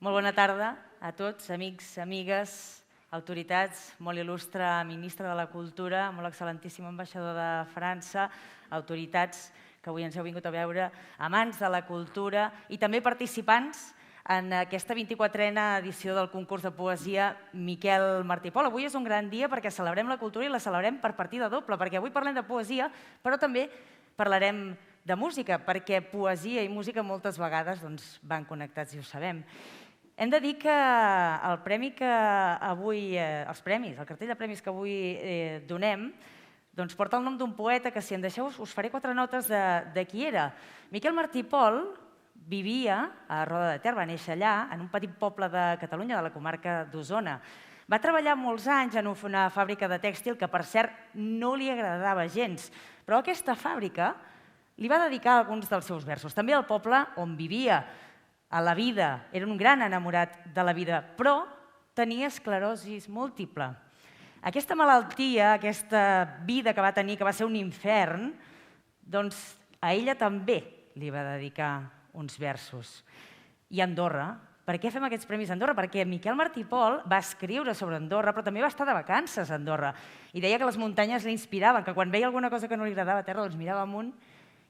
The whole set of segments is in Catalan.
Molt bona tarda a tots, amics, amigues, autoritats, molt il·lustre ministre de la Cultura, molt excel·lentíssim ambaixador de França, autoritats que avui ens heu vingut a veure, amants de la cultura i també participants en aquesta 24a edició del concurs de poesia Miquel Martí i Pol. Avui és un gran dia perquè celebrem la cultura i la celebrem per partida doble, perquè avui parlem de poesia, però també parlarem de música, perquè poesia i música moltes vegades van connectats i ho sabem. Hem de dir que el premi que avui, els premis, el cartell de premis que avui donem, porta el nom d'un poeta que, si em deixeu, us faré 4 notes de qui era. Miquel Martí i Pol vivia a Roda de Ter, va néixer allà, en un petit poble de Catalunya, de la comarca d'Osona. Va treballar molts anys en una fàbrica de tèxtil que, per cert, no li agradava gens, però aquesta fàbrica li va dedicar alguns dels seus versos. També al poble on vivia, a la vida, era un gran enamorat de la vida, però tenia esclerosi múltiple. Aquesta malaltia, aquesta vida que va tenir, que va ser un infern, doncs a ella també li va dedicar uns versos. I Andorra, per què fem aquests premis a Andorra? Perquè Miquel Martí i Pol va escriure sobre Andorra, però també va estar de vacances a Andorra. I deia que les muntanyes l'inspiraven, que quan veia alguna cosa que no li agradava a terra, doncs mirava amunt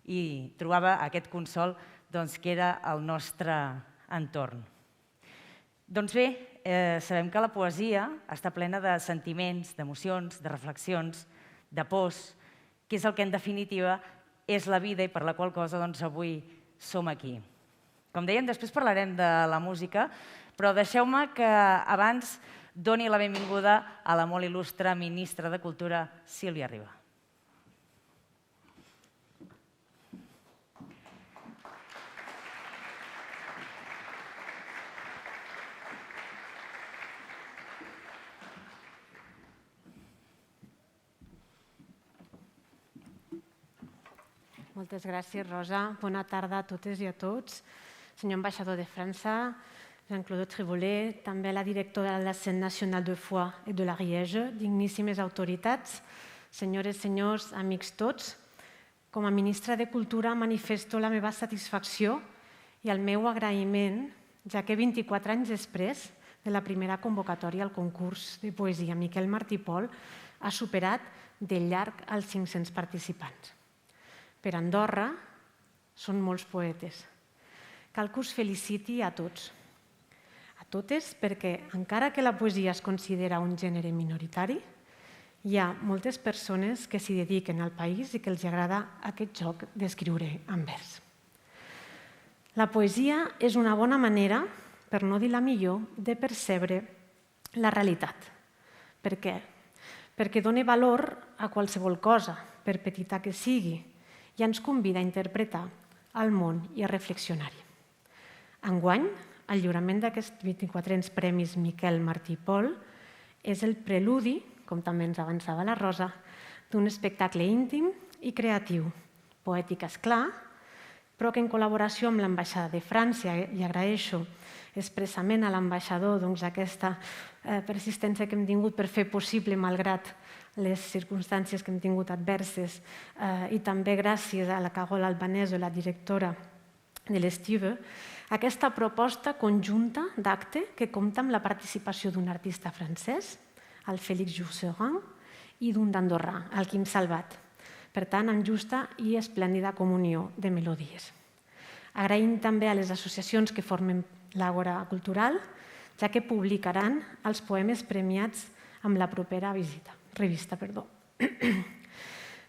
i trobava aquest consol que era el nostre entorn. Doncs bé, sabem que la poesia està plena de sentiments, d'emocions, de reflexions, de pors, que és el que en definitiva és la vida i per la qual cosa avui som aquí. Com dèiem, després parlarem de la música, però deixeu-me que abans doni la benvinguda a la molt il·lustre ministra de Cultura, Sílvia Riba. Moltes gràcies, Rosa. Bona tarda a totes i a tots. Senyor ambaixador de França, Jean-Claude Trivolet, també la directora de la Scène Nationale de Foix i de l'Ariège, digníssimes autoritats, senyores, senyors, amics tots. Com a ministra de Cultura manifesto la meva satisfacció i el meu agraïment, ja que 24 anys després de la primera convocatòria al concurs de poesia Miquel Martí i Pol ha superat de llarg els 500 participants. Per Andorra són molts poetes. Cal que us feliciti a tots. A totes, perquè encara que la poesia es considera un gènere minoritari, hi ha moltes persones que s'hi dediquen al país i que els agrada aquest joc d'escriure en vers. La poesia és una bona manera, per no dir la millor, de percebre la realitat. Per què? Perquè dona valor a qualsevol cosa, per petita que sigui, i ens convida a interpretar el món i a reflexionar-hi. Enguany, el lliurament d'aquests 24 premis Miquel Martí i Pol és el preludi, com també ens avançava la Rosa, d'un espectacle íntim i creatiu, poètic, esclar, però que en col·laboració amb l'Ambaixada de França, i agraeixo expressament a l'ambaixador aquesta persistència que hem tingut per fer possible, malgrat les circumstàncies que hem tingut adverses, i també gràcies a la Carole Albanese, la directora de l'Estive, aquesta proposta conjunta d'acte que compta amb la participació d'un artista francès, el Félix Jousserin, i d'un d'andorrà, el Quim Salvat. Per tant, en justa i esplèndida comunió de melodies. Agraïm també a les associacions que formen l'Àgora Cultural, ja que publicaran els poemes premiats amb la propera revista.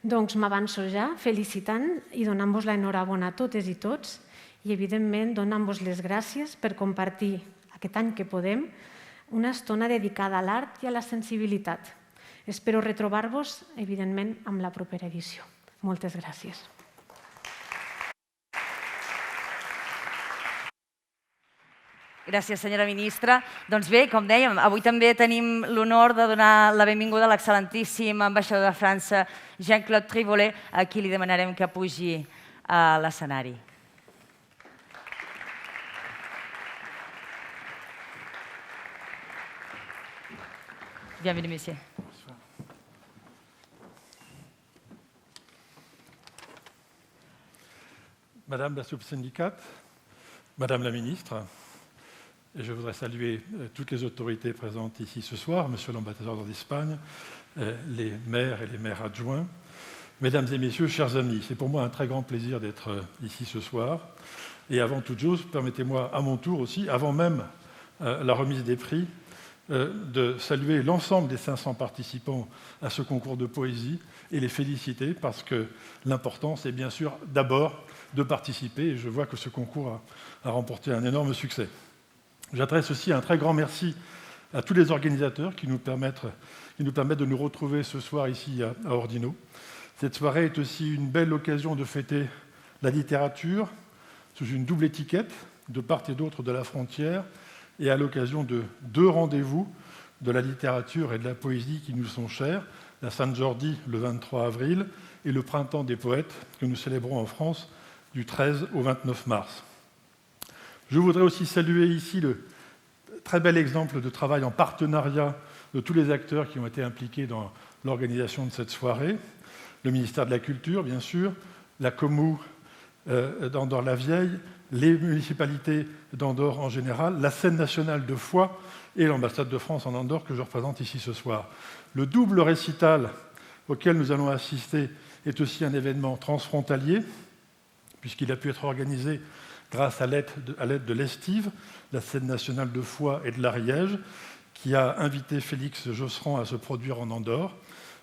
Doncs m'avanço ja felicitant i donant-vos l'enhorabona a totes i tots i, evidentment, donant-vos les gràcies per compartir aquest any que podem una estona dedicada a l'art i a la sensibilitat. Espero retrobar-vos, evidentment, amb la propera edició. Moltes gràcies. Gràcies, senyora ministra. Doncs bé, com dèiem, avui també tenim l'honor de donar la benvinguda a l'excel·lentíssim ambaixador de França, Jean-Claude Trivolet, a qui li demanarem que pugi a l'escenari. Bienvenue, monsieur. Madame la subsyndicate, Madame la ministre, et je voudrais saluer toutes les autorités présentes ici ce soir, Monsieur l'ambassadeur d'Espagne, les maires et les maires adjoints, Mesdames et Messieurs, chers amis, c'est pour moi un très grand plaisir d'être ici ce soir. Et avant toute chose, permettez-moi à mon tour aussi, avant même la remise des prix, de saluer l'ensemble des 500 participants à ce concours de poésie et les féliciter parce que l'important, c'est bien sûr d'abord de participer. Et je vois que ce concours a remporté un énorme succès. J'adresse aussi un très grand merci à tous les organisateurs qui nous permettent de nous retrouver ce soir ici à Ordino. Cette soirée est aussi une belle occasion de fêter la littérature sous une double étiquette, de part et d'autre de la frontière, et à l'occasion de 2 rendez-vous de la littérature et de la poésie qui nous sont chers, la Saint-Jordi le 23 avril et le Printemps des poètes que nous célébrons en France du 13 au 29 mars. Je voudrais aussi saluer ici le très bel exemple de travail en partenariat de tous les acteurs qui ont été impliqués dans l'organisation de cette soirée. Le ministère de la Culture, bien sûr, la Commu d'Andorre-la-Vieille, les municipalités d'Andorre en général, la scène nationale de Foix et l'ambassade de France en Andorre que je représente ici ce soir. Le double récital auquel nous allons assister est aussi un événement transfrontalier, puisqu'il a pu être organisé grâce à l'aide de l'Estive, la scène nationale de Foix et de l'Ariège, qui a invité Félix Josserand à se produire en Andorre.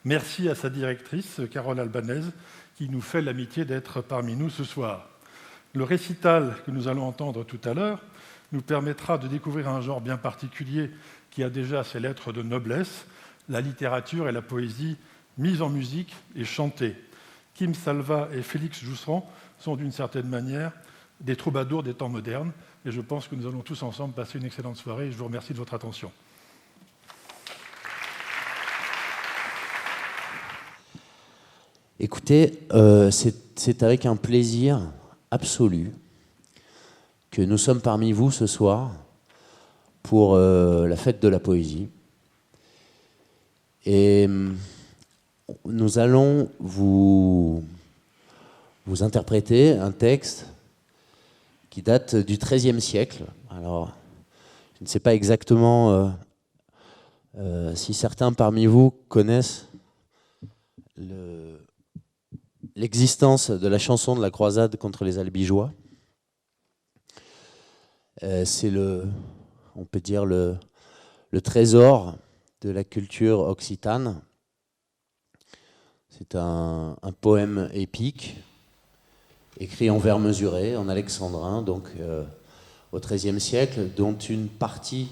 Merci à sa directrice, Carole Albanese, qui nous fait l'amitié d'être parmi nous ce soir. Le récital que nous allons entendre tout à l'heure nous permettra de découvrir un genre bien particulier qui a déjà ses lettres de noblesse, la littérature et la poésie mises en musique et chantées. Kim Salva et Félix Josserand sont d'une certaine manière des troubadours des temps modernes, et je pense que nous allons tous ensemble passer une excellente soirée, et je vous remercie de votre attention. Écoutez, c'est avec un plaisir absolu que nous sommes parmi vous ce soir pour la fête de la poésie. Et nous allons vous interpréter un texte qui date du XIIIe siècle. Alors, je ne sais pas exactement si certains parmi vous connaissent l'existence de la chanson de la croisade contre les Albigeois. C'est on peut dire le trésor de la culture occitane. C'est un poème épique, écrit en vers mesurés, en alexandrin, donc au XIIIe siècle, dont une partie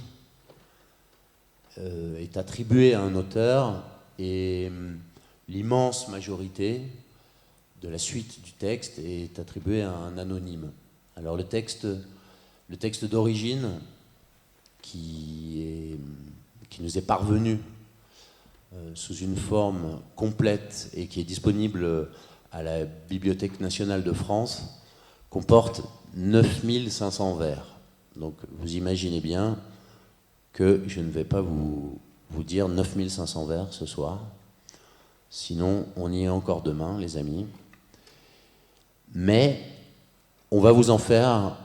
est attribuée à un auteur, et l'immense majorité de la suite du texte est attribuée à un anonyme. Alors le texte d'origine qui nous est parvenu sous une forme complète et qui est disponible à la Bibliothèque nationale de France comporte 9500 vers. Donc vous imaginez bien que je ne vais pas vous dire 9500 vers ce soir. Sinon, on y est encore demain, les amis. Mais on va vous en faire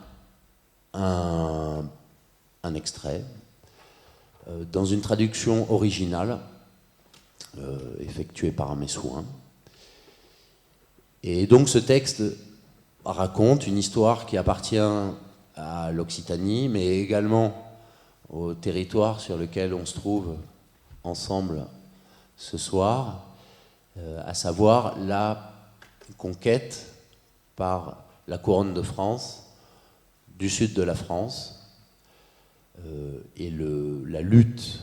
un extrait dans une traduction originale effectuée par mes soins. Et donc ce texte raconte une histoire qui appartient à l'Occitanie, mais également au territoire sur lequel on se trouve ensemble ce soir, à savoir la conquête par la couronne de France du sud de la France et la lutte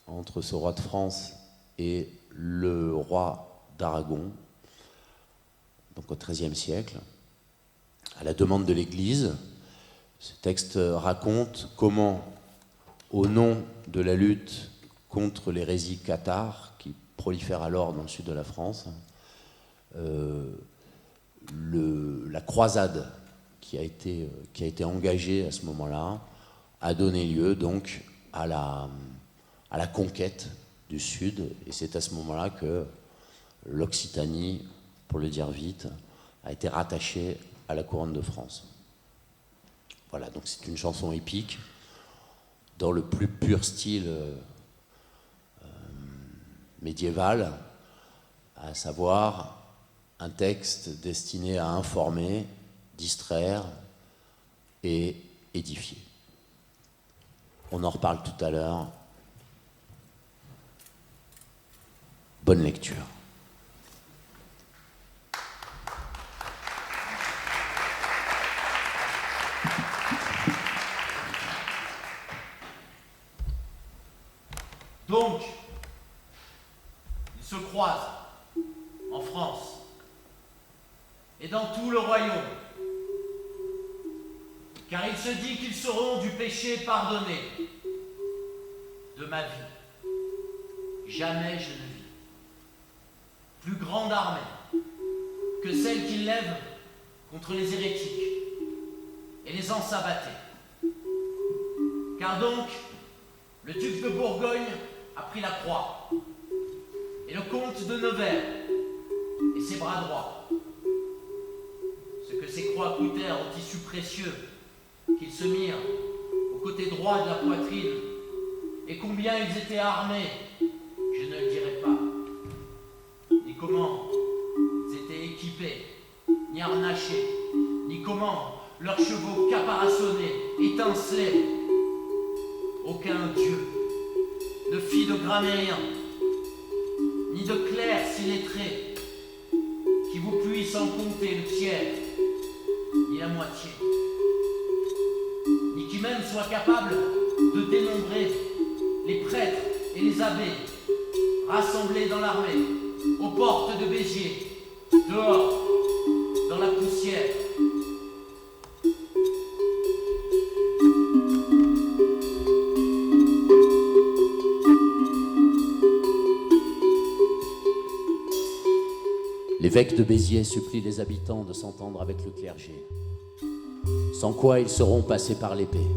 entre ce roi de France et le roi d'Aragon, donc au XIIIe siècle, à la demande de l'Église. Ce texte raconte comment, au nom de la lutte contre l'hérésie cathare qui prolifère alors dans le sud de la France, la croisade qui a été engagée à ce moment-là a donné lieu donc à la conquête du Sud, et c'est à ce moment-là que l'Occitanie, pour le dire vite, a été rattachée à la couronne de France. Voilà, donc c'est une chanson épique dans le plus pur style médiéval, à savoir un texte destiné à informer, distraire et édifier. On en reparle tout à l'heure. Bonne lecture. Donc, ils se croisent en France et dans tout le royaume, car il se dit qu'ils seront du péché pardonnés. De ma vie, jamais je ne vis plus grande armée que celle qu'ils lèvent contre les hérétiques et les ensabbatés. Car donc, le duc de Bourgogne a pris la croix, et le comte de Nevers et ses bras droits. Ce que ces croix coûtèrent au tissu précieux qu'ils se mirent au côté droit de la poitrine, et combien ils étaient armés, je ne le dirai pas, ni comment ils étaient équipés, ni harnachés, ni comment leurs chevaux caparaçonnés étincelaient. Aucun dieu ne fit de grammairien, ni de clerc s'illettré, qui vous puisse en compter le tiers, ni la moitié, ni qui même soit capable de dénombrer les prêtres et les abbés rassemblés dans l'armée, aux portes de Béziers, dehors, dans la poussière. L'évêque de Béziers supplie les habitants de s'entendre avec le clergé, sans quoi ils seront passés par l'épée.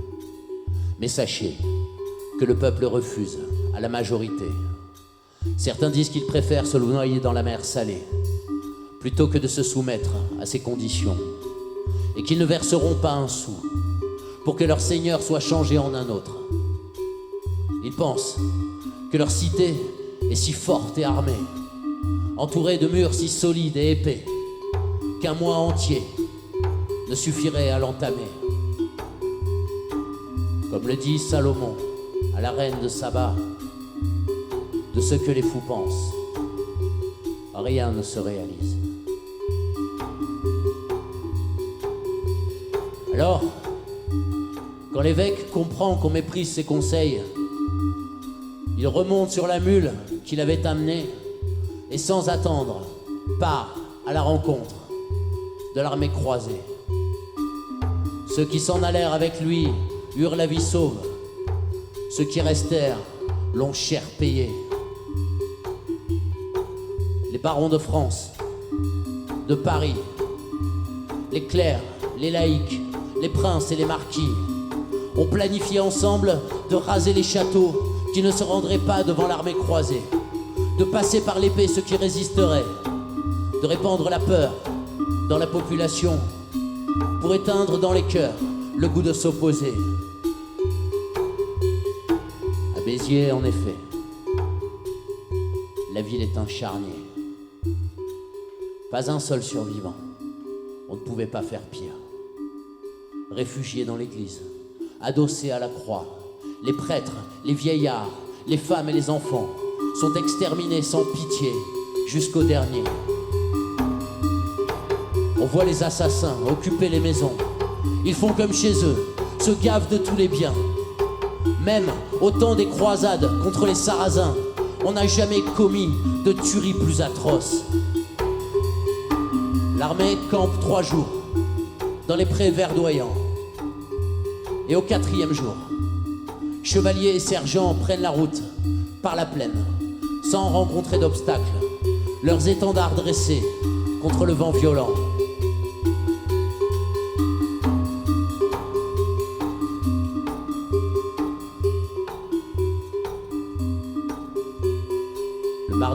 Mais sachez que le peuple refuse à la majorité. Certains disent qu'ils préfèrent se noyer dans la mer salée plutôt que de se soumettre à ces conditions, et qu'ils ne verseront pas un sou pour que leur seigneur soit changé en un autre. Ils pensent que leur cité est si forte et armée, entourée de murs si solides et épais, qu'un mois entier ne suffirait à l'entamer. Comme le dit Salomon à la reine de Saba, de ce que les fous pensent, rien ne se réalise. Alors, quand l'évêque comprend qu'on méprise ses conseils, il remonte sur la mule qu'il avait amenée et sans attendre, part à la rencontre de l'armée croisée. Ceux qui s'en allèrent avec lui eurent la vie sauve. Ceux qui restèrent l'ont cher payé. Les barons de France, de Paris, les clercs, les laïcs, les princes et les marquis ont planifié ensemble de raser les châteaux qui ne se rendraient pas devant l'armée croisée, de passer par l'épée ceux qui résisteraient, de répandre la peur dans la population pour éteindre dans les cœurs le goût de s'opposer. À Béziers, en effet, la ville est un charnier. Pas un seul survivant. On ne pouvait pas faire pire. Réfugiés dans l'église, adossés à la croix, les prêtres, les vieillards, les femmes et les enfants sont exterminés sans pitié jusqu'au dernier. On voit les assassins occuper les maisons. Ils font comme chez eux, se gavent de tous les biens. Même au temps des croisades contre les Sarrasins, on n'a jamais commis de tuerie plus atroce. L'armée campe 3 jours dans les prés verdoyants. Et au 4e jour, chevaliers et sergents prennent la route par la plaine, sans rencontrer d'obstacles, leurs étendards dressés contre le vent violent.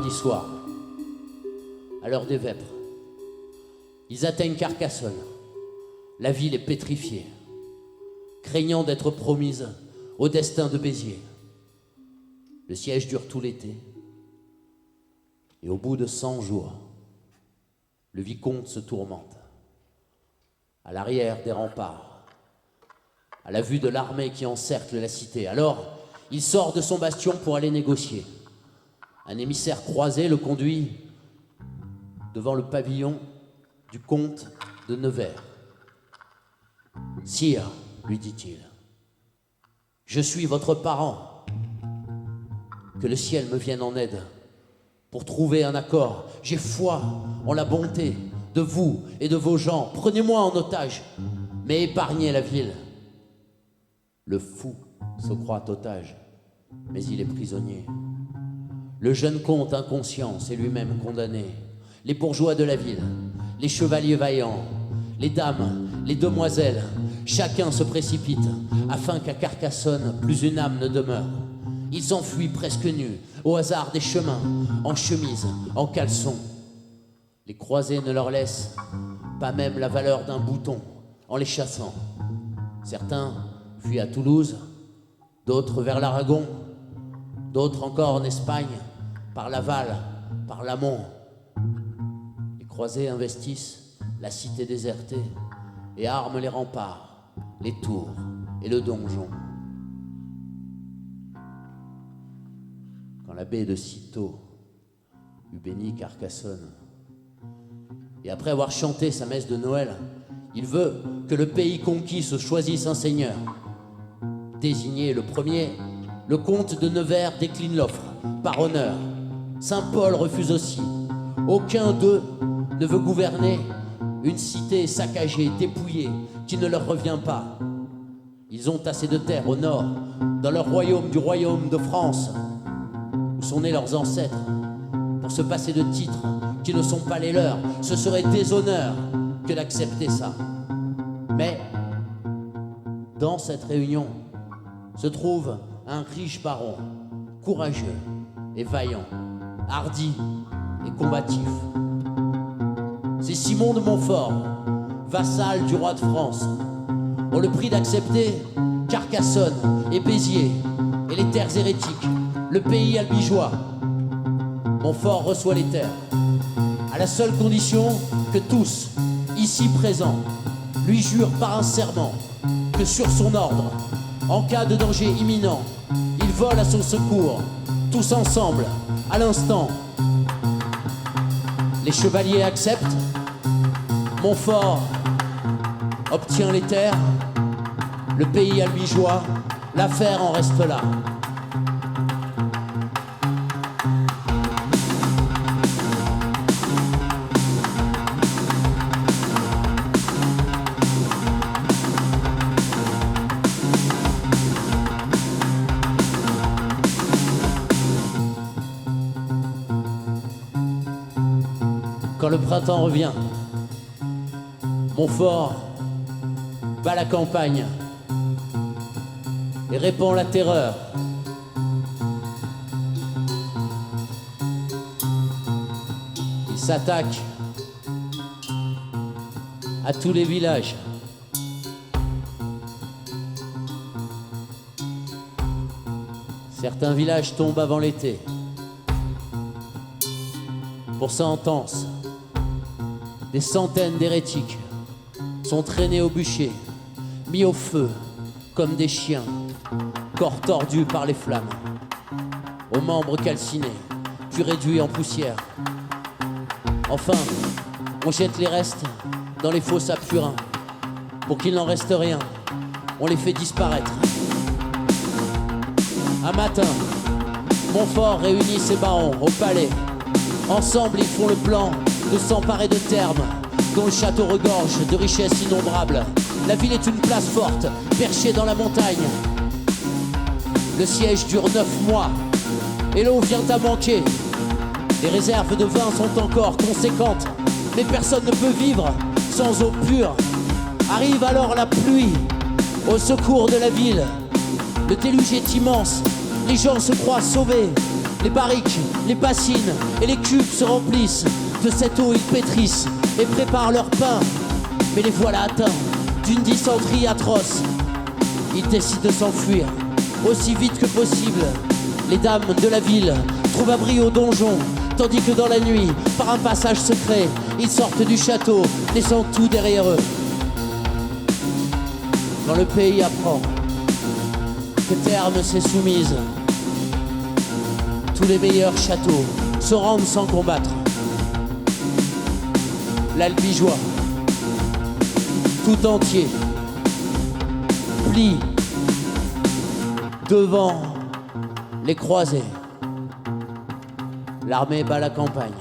mardi soir, à l'heure des vêpres. Ils atteignent Carcassonne. La ville est pétrifiée, craignant d'être promise au destin de Béziers. Le siège dure tout l'été. Et au bout de 100 jours, le vicomte se tourmente. À l'arrière des remparts, à la vue de l'armée qui encercle la cité. Alors, il sort de son bastion pour aller négocier. Un émissaire croisé le conduit devant le pavillon du comte de Nevers. « Sire, lui dit-il, je suis votre parent. Que le ciel me vienne en aide pour trouver un accord. J'ai foi en la bonté de vous et de vos gens. Prenez-moi en otage, mais épargnez la ville. » Le fou se croit otage, mais il est prisonnier. Le jeune comte inconscient s'est lui-même condamné. Les bourgeois de la ville, les chevaliers vaillants, les dames, les demoiselles, chacun se précipite afin qu'à Carcassonne plus une âme ne demeure. Ils enfuient presque nus, au hasard des chemins, en chemise, en caleçon. Les croisés ne leur laissent pas même la valeur d'un bouton en les chassant. Certains fuient à Toulouse, d'autres vers l'Aragon, d'autres encore en Espagne, par Laval, par l'Amont. Les croisés investissent la cité désertée et arment les remparts, les tours et le donjon. Quand l'abbé de Cîteaux eut béni Carcassonne, et après avoir chanté sa messe de Noël, il veut que le pays conquis se choisisse un seigneur. Désigné le premier, le comte de Nevers décline l'offre, par honneur. Saint-Paul refuse aussi. Aucun d'eux ne veut gouverner une cité saccagée, dépouillée, qui ne leur revient pas. Ils ont assez de terre au nord, dans leur royaume du royaume de France, où sont nés leurs ancêtres, pour se passer de titres qui ne sont pas les leurs. Ce serait déshonneur que d'accepter ça. Mais, dans cette réunion, se trouve un riche baron, courageux et vaillant, hardi et combatif. C'est Simon de Montfort, vassal du roi de France. On le prie d'accepter Carcassonne et Béziers et les terres hérétiques, le pays albigeois. Montfort reçoit les terres, à la seule condition que tous, ici présents, lui jurent par un serment que sur son ordre, en cas de danger imminent, il vole à son secours, tous ensemble, à l'instant. Les chevaliers acceptent, Montfort obtient les terres, le pays albigeois, l'affaire en reste là. Quand le printemps revient, Montfort bat la campagne et répand la terreur. Il s'attaque à tous les villages. Certains villages tombent avant l'été. Pour sentence, des centaines d'hérétiques sont traînés au bûcher, mis au feu comme des chiens, corps tordus par les flammes, aux membres calcinés, puis réduits en poussière. Enfin, on jette les restes dans les fosses à purin. Pour qu'il n'en reste rien, on les fait disparaître. Un matin, Montfort réunit ses barons au palais. Ensemble, ils font le plan de s'emparer de Termes, dont le château regorge de richesses innombrables. La ville est une place forte, perchée dans la montagne. Le siège dure 9 mois, et l'eau vient à manquer. Les réserves de vin sont encore conséquentes, mais personne ne peut vivre sans eau pure. Arrive alors la pluie, au secours de la ville. Le déluge est immense, les gens se croient sauvés. Les barriques, les bassines et les cubes se remplissent. De cette eau ils pétrissent et préparent leur pain. Mais les voilà atteints d'une dysenterie atroce. Ils décident de s'enfuir aussi vite que possible. Les dames de la ville trouvent abri au donjon, tandis que dans la nuit, par un passage secret, ils sortent du château, laissant tout derrière eux. Quand le pays apprend que Terme s'est soumise, tous les meilleurs châteaux se rendent sans combattre. L'Albigeois, tout entier, plie devant les croisés. L'armée bat la campagne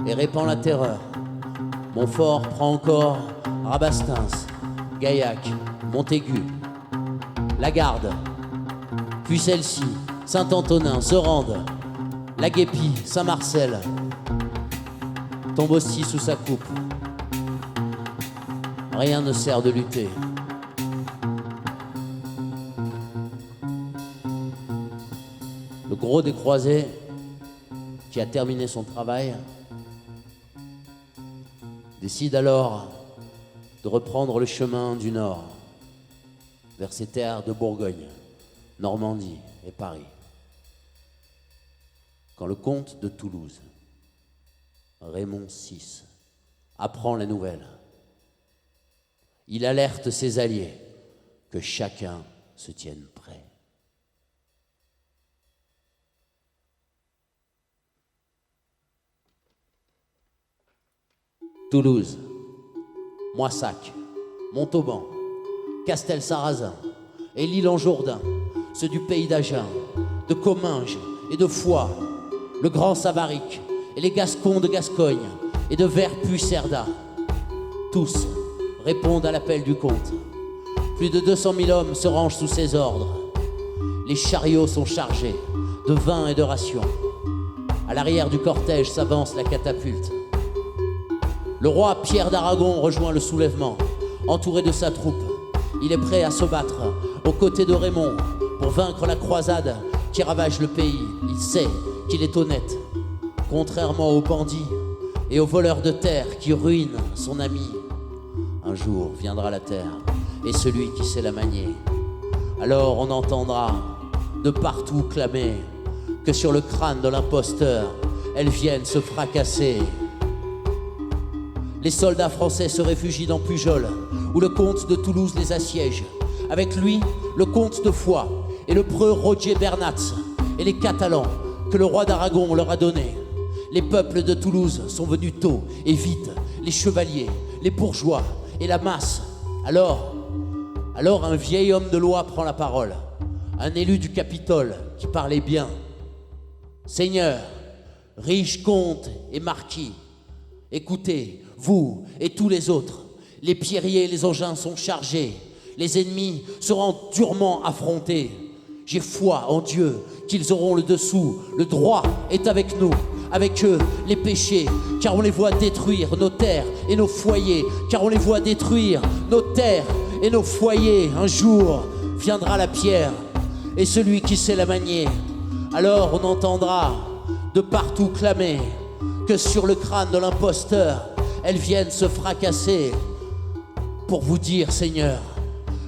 et répand la terreur. Montfort prend encore Rabastens, Gaillac, Montaigu, la Garde, puis celle-ci, Saint-Antonin, se rendent. La Guépie, Saint-Marcel, tombe aussi sous sa coupe. Rien ne sert de lutter. Le gros des croisés, qui a terminé son travail, décide alors de reprendre le chemin du nord, vers ces terres de Bourgogne, Normandie et Paris. Quand le comte de Toulouse, Raymond VI, apprend la nouvelle, il alerte ses alliés que chacun se tienne prêt. Toulouse, Moissac, Montauban, Castel-Sarrazin et l'île-en-Jourdain, ceux du pays d'Agen, de Comminges et de Foix, le Grand Savaric et les Gascons de Gascogne et de Verpuy-Cerda, tous répondent à l'appel du comte. Plus de 200 000 hommes se rangent sous ses ordres. Les chariots sont chargés de vin et de rations. À l'arrière du cortège s'avance la catapulte. Le roi Pierre d'Aragon rejoint le soulèvement, entouré de sa troupe. Il est prêt à se battre aux côtés de Raymond pour vaincre la croisade qui ravage le pays. Il sait qu'il est honnête, contrairement aux bandits et aux voleurs de terre qui ruinent son ami. Un jour viendra la terre et celui qui sait la manier. Alors on entendra de partout clamer que sur le crâne de l'imposteur, elles viennent se fracasser. Les soldats français se réfugient dans Pujol, où le comte de Toulouse les assiège. Avec lui, le comte de Foix et le preux Roger Bernatz et les Catalans que le roi d'Aragon leur a donnés. Les peuples de Toulouse sont venus tôt et vite, les chevaliers, les bourgeois et la masse. Alors un vieil homme de loi prend la parole, un élu du Capitole qui parlait bien. Seigneurs, riches comtes et marquis, écoutez, vous et tous les autres, les pierriers et les engins sont chargés, les ennemis seront durement affrontés. J'ai foi en Dieu qu'ils auront le dessous, le droit est avec nous, avec eux les péchés, car on les voit détruire nos terres et nos foyers, car on les voit détruire nos terres et nos foyers. Un jour viendra la pierre et celui qui sait la manier. Alors on entendra de partout clamer que sur le crâne de l'imposteur, elles viennent se fracasser. Pour vous dire, Seigneur,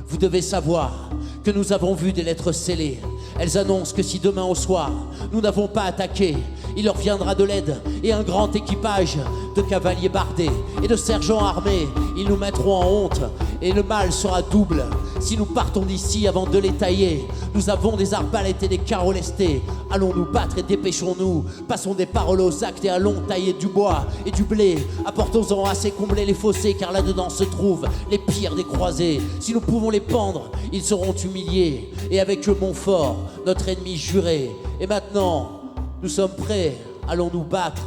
vous devez savoir que nous avons vu des lettres scellées. Elles annoncent que si demain au soir, nous n'avons pas attaqué, il leur viendra de l'aide et un grand équipage de cavaliers bardés et de sergents armés. Ils nous mettront en honte et le mal sera double. Si nous partons d'ici avant de les tailler, nous avons des arbalètes et des carreaux lestés. Allons nous battre et dépêchons-nous. Passons des paroles aux actes et allons tailler du bois et du blé. Apportons-en assez combler les fossés, car là-dedans se trouvent les pires des croisés. Si nous pouvons les pendre, ils seront humiliés. Et avec eux Montfort, notre ennemi juré. Et maintenant, nous sommes prêts, allons nous battre.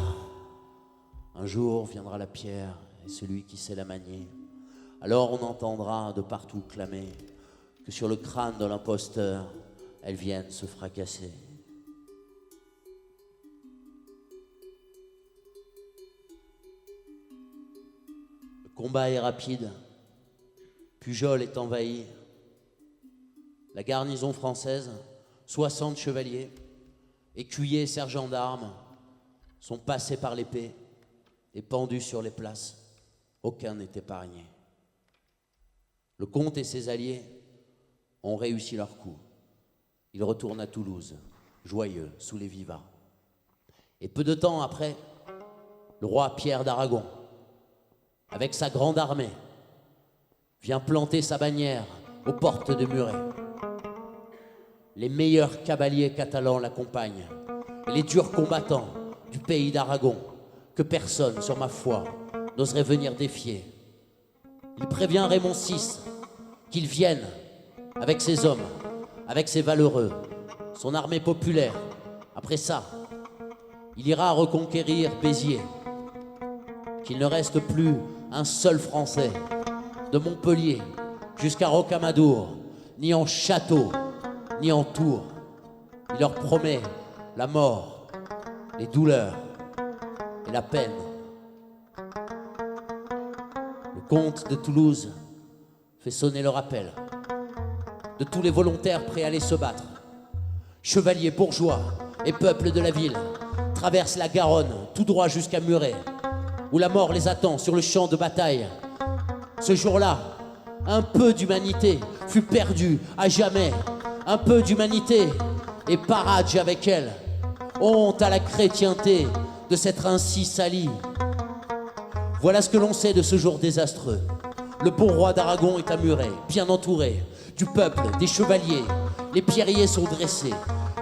Un jour viendra la pierre et celui qui sait la manier. Alors on entendra de partout clamer que sur le crâne de l'imposteur, elles viennent se fracasser. Le combat est rapide. Pujol est envahi. La garnison française, 60 chevaliers écuyers, sergents d'armes, sont passés par l'épée et pendus sur les places. Aucun n'est épargné. Le comte et ses alliés ont réussi leur coup. Ils retournent à Toulouse, joyeux, sous les vivats. Et peu de temps après, le roi Pierre d'Aragon, avec sa grande armée, vient planter sa bannière aux portes de Muret. Les meilleurs cavaliers catalans l'accompagnent, et les durs combattants du pays d'Aragon, que personne, sur ma foi, n'oserait venir défier. Il prévient Raymond VI qu'il vienne avec ses hommes, avec ses valeureux, son armée populaire. Après ça, il ira reconquérir Béziers, qu'il ne reste plus un seul Français, de Montpellier jusqu'à Rocamadour, ni en château, ni en tour. Il leur promet la mort, les douleurs et la peine. Le comte de Toulouse fait sonner le rappel de tous les volontaires prêts à aller se battre. Chevaliers, bourgeois et peuple de la ville traversent la Garonne tout droit jusqu'à Muret, où la mort les attend sur le champ de bataille. Ce jour-là, un peu d'humanité fut perdue à jamais. Un peu d'humanité et parade avec elle. Honte à la chrétienté de s'être ainsi salie. Voilà ce que l'on sait de ce jour désastreux. Le bon roi d'Aragon est à Muret, bien entouré du peuple, des chevaliers. Les pierriers sont dressés,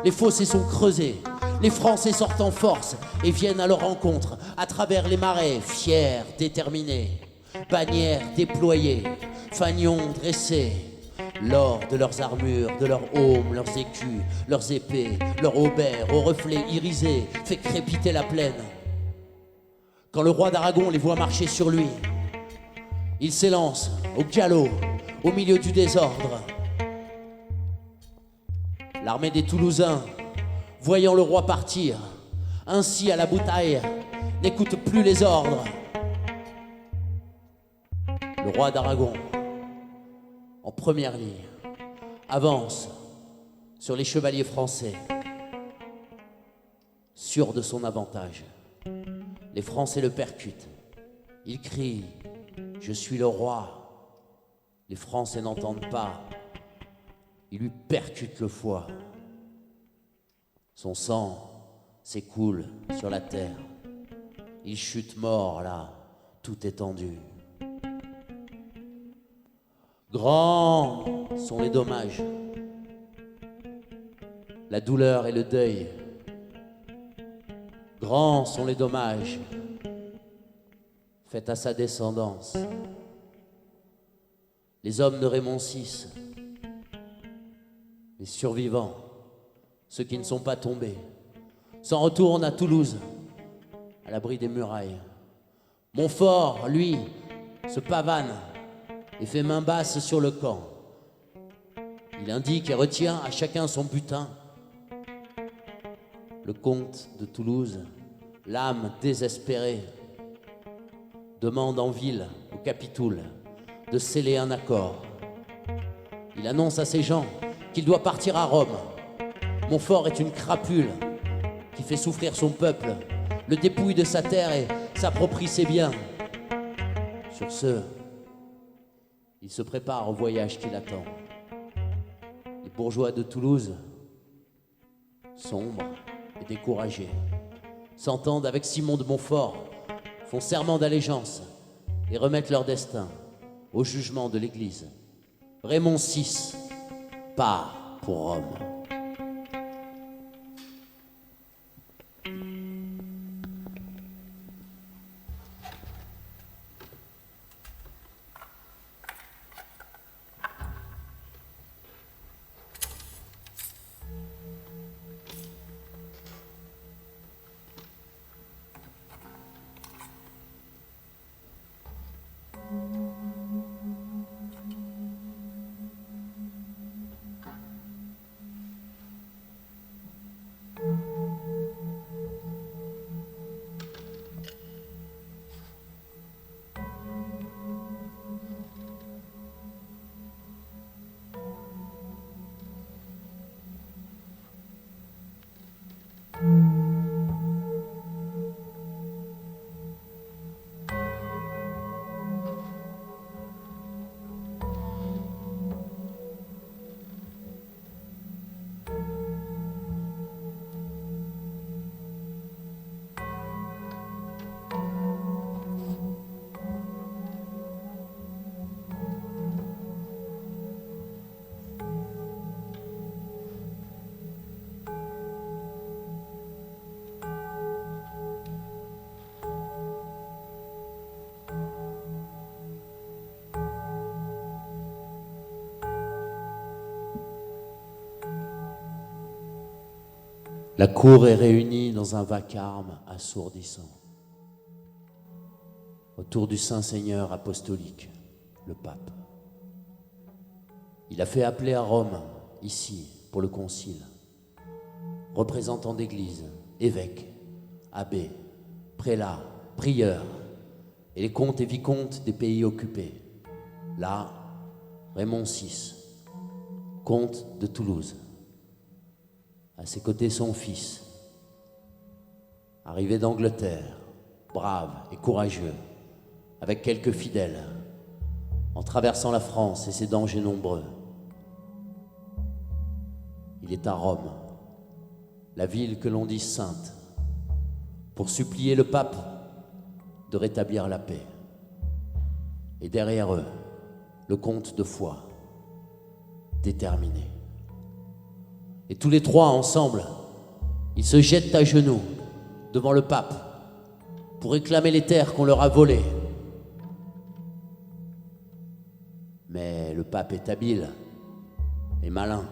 les fossés sont creusés. Les Français sortent en force et viennent à leur rencontre à travers les marais, fiers, déterminés. Bannières déployées, fanions dressés. L'or de leurs armures, de leurs aumes, leurs écus, leurs épées, leurs haubers aux reflets irisés fait crépiter la plaine. Quand le roi d'Aragon les voit marcher sur lui, il s'élance au galop au milieu du désordre. L'armée des Toulousains, voyant le roi partir, ainsi à la bataille, n'écoute plus les ordres. Le roi d'Aragon, en première ligne, avance sur les chevaliers français, sûr de son avantage. Les Français le percutent. Il crie « Je suis le roi ». Les Français n'entendent pas. Il lui percute le foie. Son sang s'écoule sur la terre. Il chute mort là, tout étendu. Grands sont les dommages, la douleur et le deuil. Grands sont les dommages faits à sa descendance. Les hommes de Raymond VI, les survivants, ceux qui ne sont pas tombés, s'en retournent à Toulouse, à l'abri des murailles. Montfort, lui, se pavane et fait main basse sur le camp. Il indique et retient à chacun son butin. Le comte de Toulouse, l'âme désespérée, demande en ville, au Capitoul, de sceller un accord. Il annonce à ses gens qu'il doit partir à Rome. Montfort est une crapule qui fait souffrir son peuple, le dépouille de sa terre et s'approprie ses biens. Sur ce, il se prépare au voyage qui l'attend. Les bourgeois de Toulouse, sombres et découragés, s'entendent avec Simon de Montfort, font serment d'allégeance et remettent leur destin au jugement de l'Église. Raymond VI part pour Rome. La cour est réunie dans un vacarme assourdissant. Autour du Saint-Seigneur apostolique, le pape. Il a fait appeler à Rome, ici, pour le concile, représentants d'église, évêques, abbés, prélats, prieurs, et les comtes et vicomtes des pays occupés. Là, Raymond VI, comte de Toulouse. À ses côtés, son fils, arrivé d'Angleterre, brave et courageux, avec quelques fidèles, en traversant la France et ses dangers nombreux. Il est à Rome, la ville que l'on dit sainte, pour supplier le pape de rétablir la paix. Et derrière eux, le comte de Foix, déterminé. Et tous les trois ensemble, ils se jettent à genoux devant le pape pour réclamer les terres qu'on leur a volées. Mais le pape est habile et malin.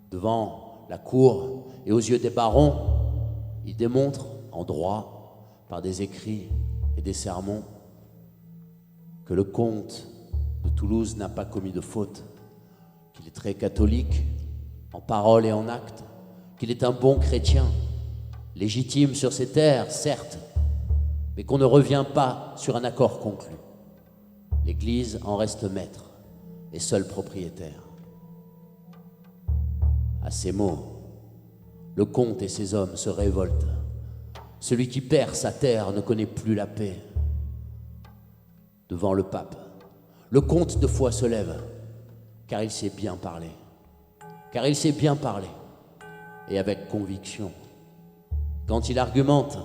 Devant la cour et aux yeux des barons, il démontre en droit, par des écrits et des sermons, que le comte de Toulouse n'a pas commis de faute, qu'il est très catholique, en parole et en acte, qu'il est un bon chrétien, légitime sur ses terres, certes, mais qu'on ne revient pas sur un accord conclu. L'Église en reste maître et seul propriétaire. À ces mots, le comte et ses hommes se révoltent. Celui qui perd sa terre ne connaît plus la paix. Devant le pape, le comte de Foix se lève, car il sait bien parler. Car il sait bien parler, et avec conviction. Quand il argumente,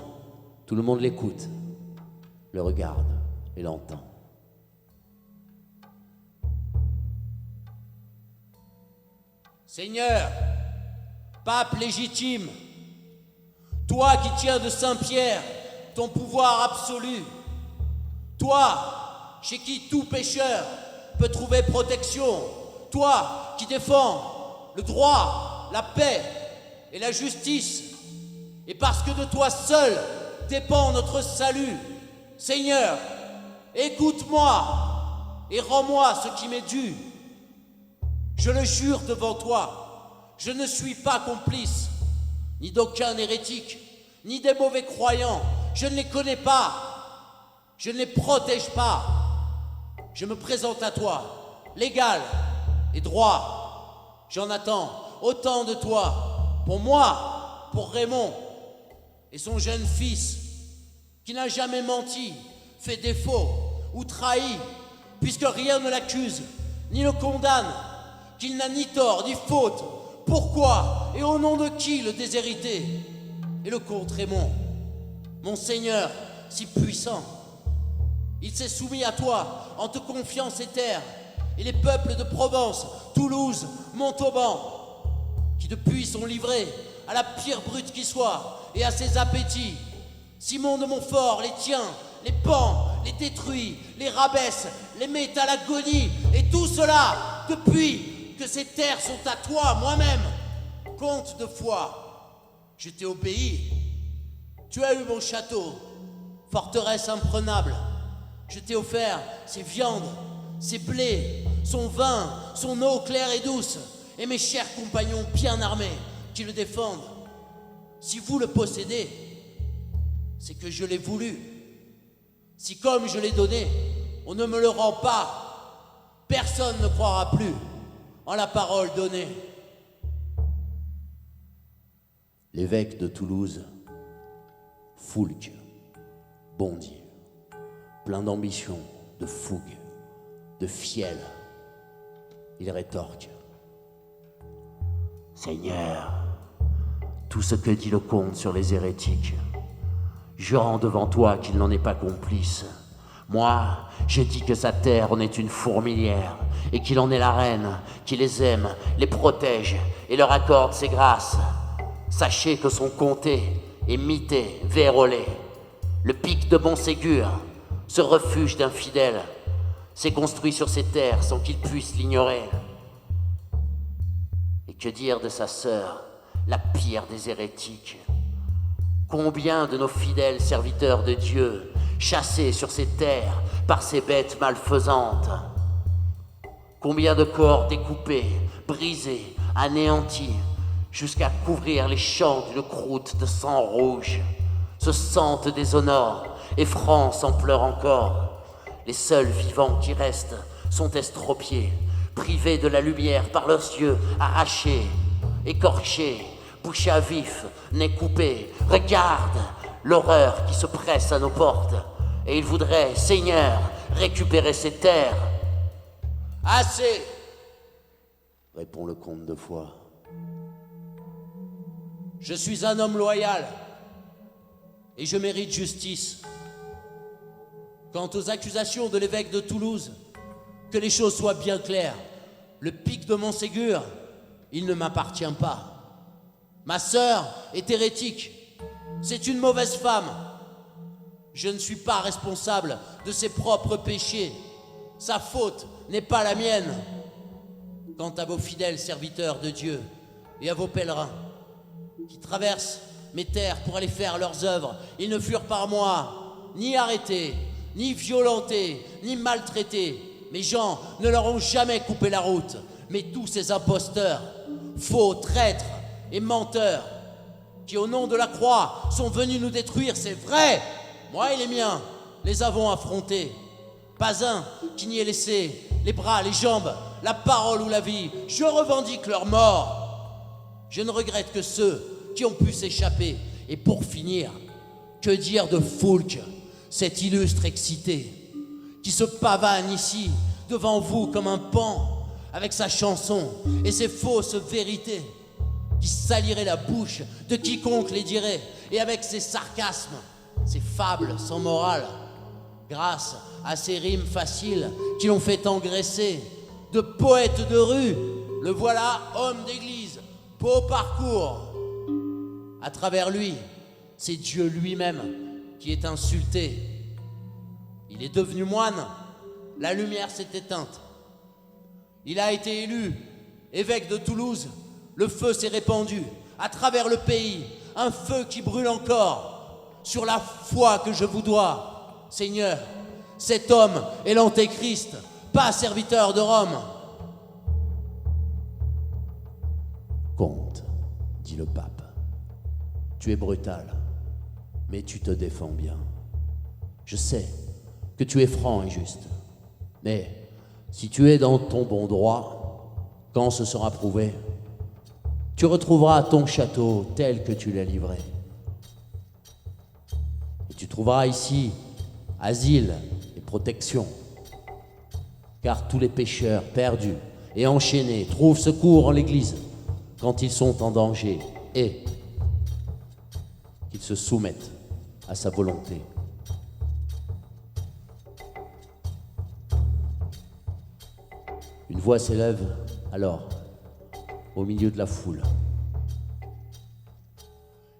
tout le monde l'écoute, le regarde et l'entend. Seigneur, pape légitime, toi qui tiens de Saint-Pierre ton pouvoir absolu, toi chez qui tout pécheur peut trouver protection, toi qui défends le droit, la paix et la justice, et parce que de toi seul dépend notre salut, Seigneur, écoute-moi et rends-moi ce qui m'est dû. Je le jure devant toi, je ne suis pas complice, ni d'aucun hérétique, ni des mauvais croyants. Je ne les connais pas, je ne les protège pas. Je me présente à toi, légal et droit. J'en attends autant de toi, pour moi, pour Raymond et son jeune fils, qui n'a jamais menti, fait défaut ou trahi, puisque rien ne l'accuse, ni le condamne, qu'il n'a ni tort ni faute. Pourquoi et au nom de qui le déshériter? Et le comte Raymond, mon Seigneur si puissant, il s'est soumis à toi en te confiant ses terres et les peuples de Provence, Toulouse, Montauban, qui depuis sont livrés à la pire brute qui soit et à ses appétits. Simon de Montfort les tient, les pend, les détruit, les rabaisse, les met à l'agonie, et tout cela depuis que ces terres sont à toi, moi-même, comte de Foix. Je t'ai obéi. Tu as eu mon château, forteresse imprenable. Je t'ai offert ses viandes, ses blés, son vin, son eau claire et douce, et mes chers compagnons bien armés qui le défendent. Si vous le possédez, c'est que je l'ai voulu. Si comme je l'ai donné, on ne me le rend pas, personne ne croira plus en la parole donnée. L'évêque de Toulouse, Foulques, bondit, plein d'ambition, de fougue, de fiel. Il rétorque: Seigneur, tout ce que dit le comte sur les hérétiques, je rends devant toi qu'il n'en est pas complice. Moi, je dis que sa terre en est une fourmilière, et qu'il en est la reine, qui les aime, les protège et leur accorde ses grâces. Sachez que son comté est mité, vérolé. Le pic de Montségur, ce refuge d'infidèles, s'est construit sur ces terres sans qu'il puisse l'ignorer. Et que dire de sa sœur, la pire des hérétiques. Combien de nos fidèles serviteurs de Dieu, chassés sur ces terres par ces bêtes malfaisantes? Combien de corps découpés, brisés, anéantis, jusqu'à couvrir les champs d'une croûte de sang rouge, se sentent déshonorent, et France en pleure encore. Les seuls vivants qui restent sont estropiés, privés de la lumière par leurs yeux arrachés, écorchés, bouchés à vif, nez coupé. Regarde l'horreur qui se presse à nos portes, et ils voudraient, Seigneur, récupérer ces terres. Assez, Répond le comte de Foix. je suis un homme loyal et je mérite justice. Quant aux accusations de l'évêque de Toulouse, que les choses soient bien claires. Le pic de Montségur, il ne m'appartient pas. Ma sœur est hérétique. C'est une mauvaise femme. Je ne suis pas responsable de ses propres péchés. Sa faute n'est pas la mienne. Quant à vos fidèles serviteurs de Dieu et à vos pèlerins qui traversent mes terres pour aller faire leurs œuvres, ils ne furent par moi ni arrêtés, ni violentés, ni maltraités. Mes gens ne leur ont jamais coupé la route. Mais tous ces imposteurs, faux, traîtres et menteurs, qui au nom de la croix sont venus nous détruire, c'est vrai. Moi et les miens les avons affrontés. Pas un qui n'y ait laissé les bras, les jambes, la parole ou la vie. Je revendique leur mort. Je ne regrette que ceux qui ont pu s'échapper. Et pour finir, que dire de Foulques, cet illustre excité, qui se pavane ici, devant vous comme un pan, avec sa chanson et ses fausses vérités, qui salirait la bouche de quiconque les dirait, et avec ses sarcasmes, ses fables sans morale, grâce à ses rimes faciles qui l'ont fait engraisser. De poète de rue, le voilà homme d'église, beau parcours. À travers lui, c'est Dieu lui-même qui est insulté. Il est devenu moine, la lumière s'est éteinte. Il a été élu évêque de Toulouse, le feu s'est répandu à travers le pays, un feu qui brûle encore sur la foi que je vous dois. Seigneur, cet homme est l'antéchrist, pas serviteur de Rome. Comte, dit le pape, tu es brutal, mais tu te défends bien. Je sais que tu es franc et juste, mais si tu es dans ton bon droit, quand ce sera prouvé, tu retrouveras ton château tel que tu l'as livré. Et tu trouveras ici asile et protection, car tous les pécheurs perdus et enchaînés trouvent secours en l'Église quand ils sont en danger et qu'ils se soumettent à sa volonté. Une voix s'élève alors au milieu de la foule.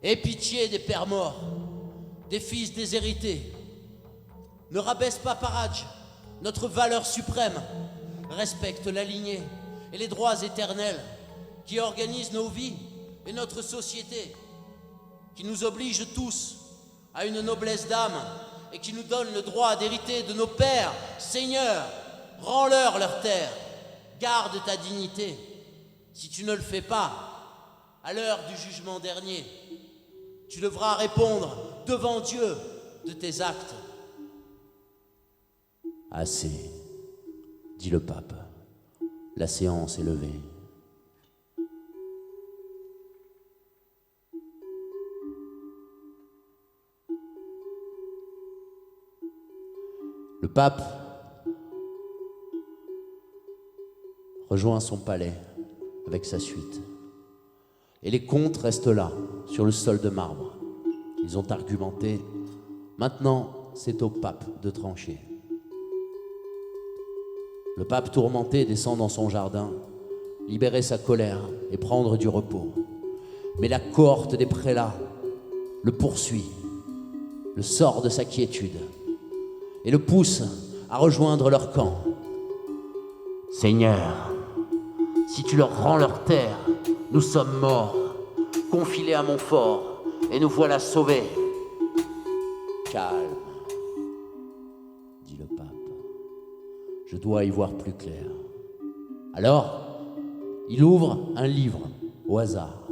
Aie pitié des pères morts, des fils déshérités. Ne rabaisse pas Paradj, notre valeur suprême. Respecte la lignée et les droits éternels qui organisent nos vies et notre société, qui nous obligent tous à une noblesse d'âme et qui nous donne le droit d'hériter de nos pères. Seigneur, rends-leur leur terre, garde ta dignité. Si tu ne le fais pas, à l'heure du jugement dernier, tu devras répondre devant Dieu de tes actes. Assez, dit le pape. La séance est levée. Le pape rejoint son palais avec sa suite. Et les comtes restent là, sur le sol de marbre. Ils ont argumenté. Maintenant, c'est au pape de trancher. Le pape tourmenté descend dans son jardin, libérer sa colère et prendre du repos. Mais la cohorte des prélats le poursuit, le sort de sa quiétude et le pousse à rejoindre leur camp. Seigneur, si tu leur rends leur terre, nous sommes morts. confiler à Montfort, et nous voilà sauvés. Calme, dit le pape. Je dois y voir plus clair. Alors, il ouvre un livre au hasard,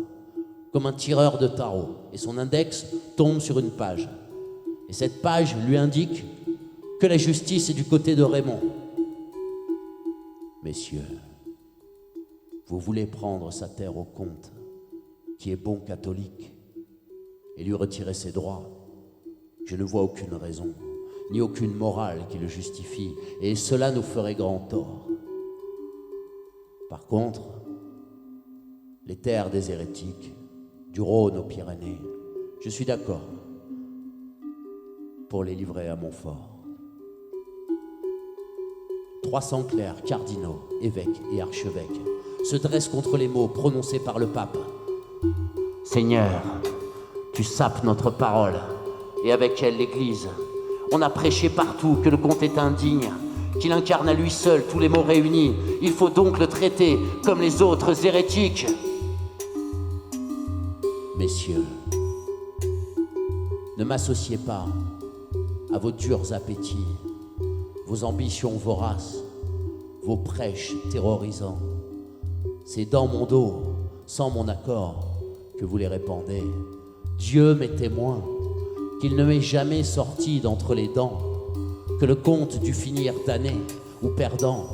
comme un tireur de tarot, et son index tombe sur une page. Et cette page lui indique que la justice est du côté de Raymond. Messieurs, vous voulez prendre sa terre au comte, qui est bon catholique, et lui retirer ses droits. Je ne vois aucune raison, ni aucune morale qui le justifie, et cela nous ferait grand tort. Par contre, les terres des hérétiques, du Rhône aux Pyrénées, je suis d'accord pour les livrer à Montfort. 300 clercs, cardinaux, évêques et archevêques se dressent contre les mots prononcés par le pape. Seigneur, tu sapes notre parole, et avec elle l'Église. On a prêché partout que le comte est indigne, qu'il incarne à lui seul tous les maux réunis. Il faut donc le traiter comme les autres hérétiques. Messieurs, ne m'associez pas à vos durs appétits, vos ambitions voraces, vos prêches terrorisants. C'est dans mon dos, sans mon accord, que vous les répandez. Dieu m'est témoin qu'il ne m'est jamais sorti d'entre les dents que le comte dut finir damné ou perdant.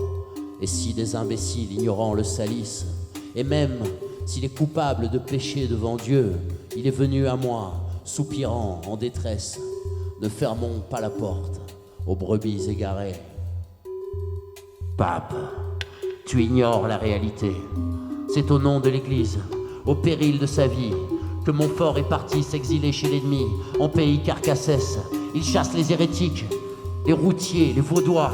Et si des imbéciles ignorants le salissent, et même s'il est coupable de péché devant Dieu, il est venu à moi, soupirant, en détresse. Ne fermons pas la porte aux brebis égarées. Pape, tu ignores la réalité. C'est au nom de l'Église, au péril de sa vie, que Montfort est parti s'exiler chez l'ennemi, en pays Carcassès. Il chasse les hérétiques, les routiers, les vaudois,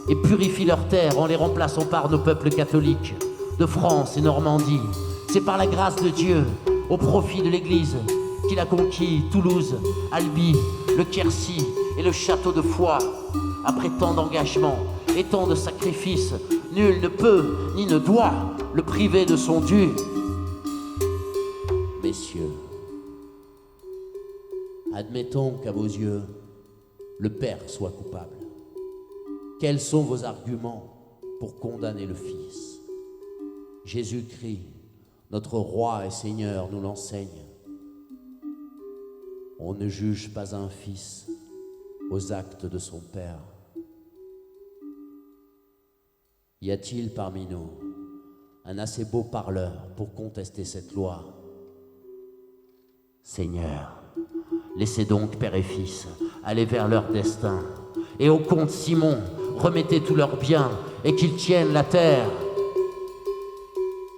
et purifie leurs terres en les remplaçant par nos peuples catholiques, de France et Normandie. C'est par la grâce de Dieu, au profit de l'Église, qu'il a conquis Toulouse, Albi, le Quercy et le château de Foix. Après tant d'engagements et tant de sacrifices, nul ne peut ni ne doit le priver de son dû. Messieurs, admettons qu'à vos yeux, le Père soit coupable. Quels sont vos arguments pour condamner le Fils? Jésus-Christ, notre Roi et Seigneur, nous l'enseigne. On ne juge pas un fils aux actes de son père. Y a-t-il parmi nous un assez beau parleur pour contester cette loi? Seigneur, laissez donc père et fils aller vers leur destin, et au comte Simon, remettez tous leurs biens et qu'ils tiennent la terre.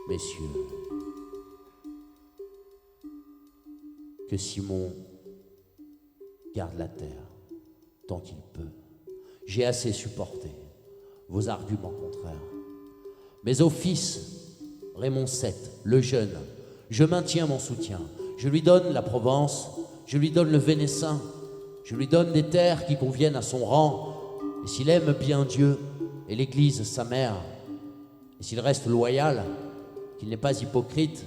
Messieurs, que Simon garde la terre tant qu'il peut. J'ai assez supporté vos arguments contraires. Mais au fils Raymond VII, le jeune, je maintiens mon soutien. Je lui donne la Provence, je lui donne le Vénessin, je lui donne des terres qui conviennent à son rang. Et s'il aime bien Dieu et l'Église, sa mère, et s'il reste loyal, qu'il n'est pas hypocrite,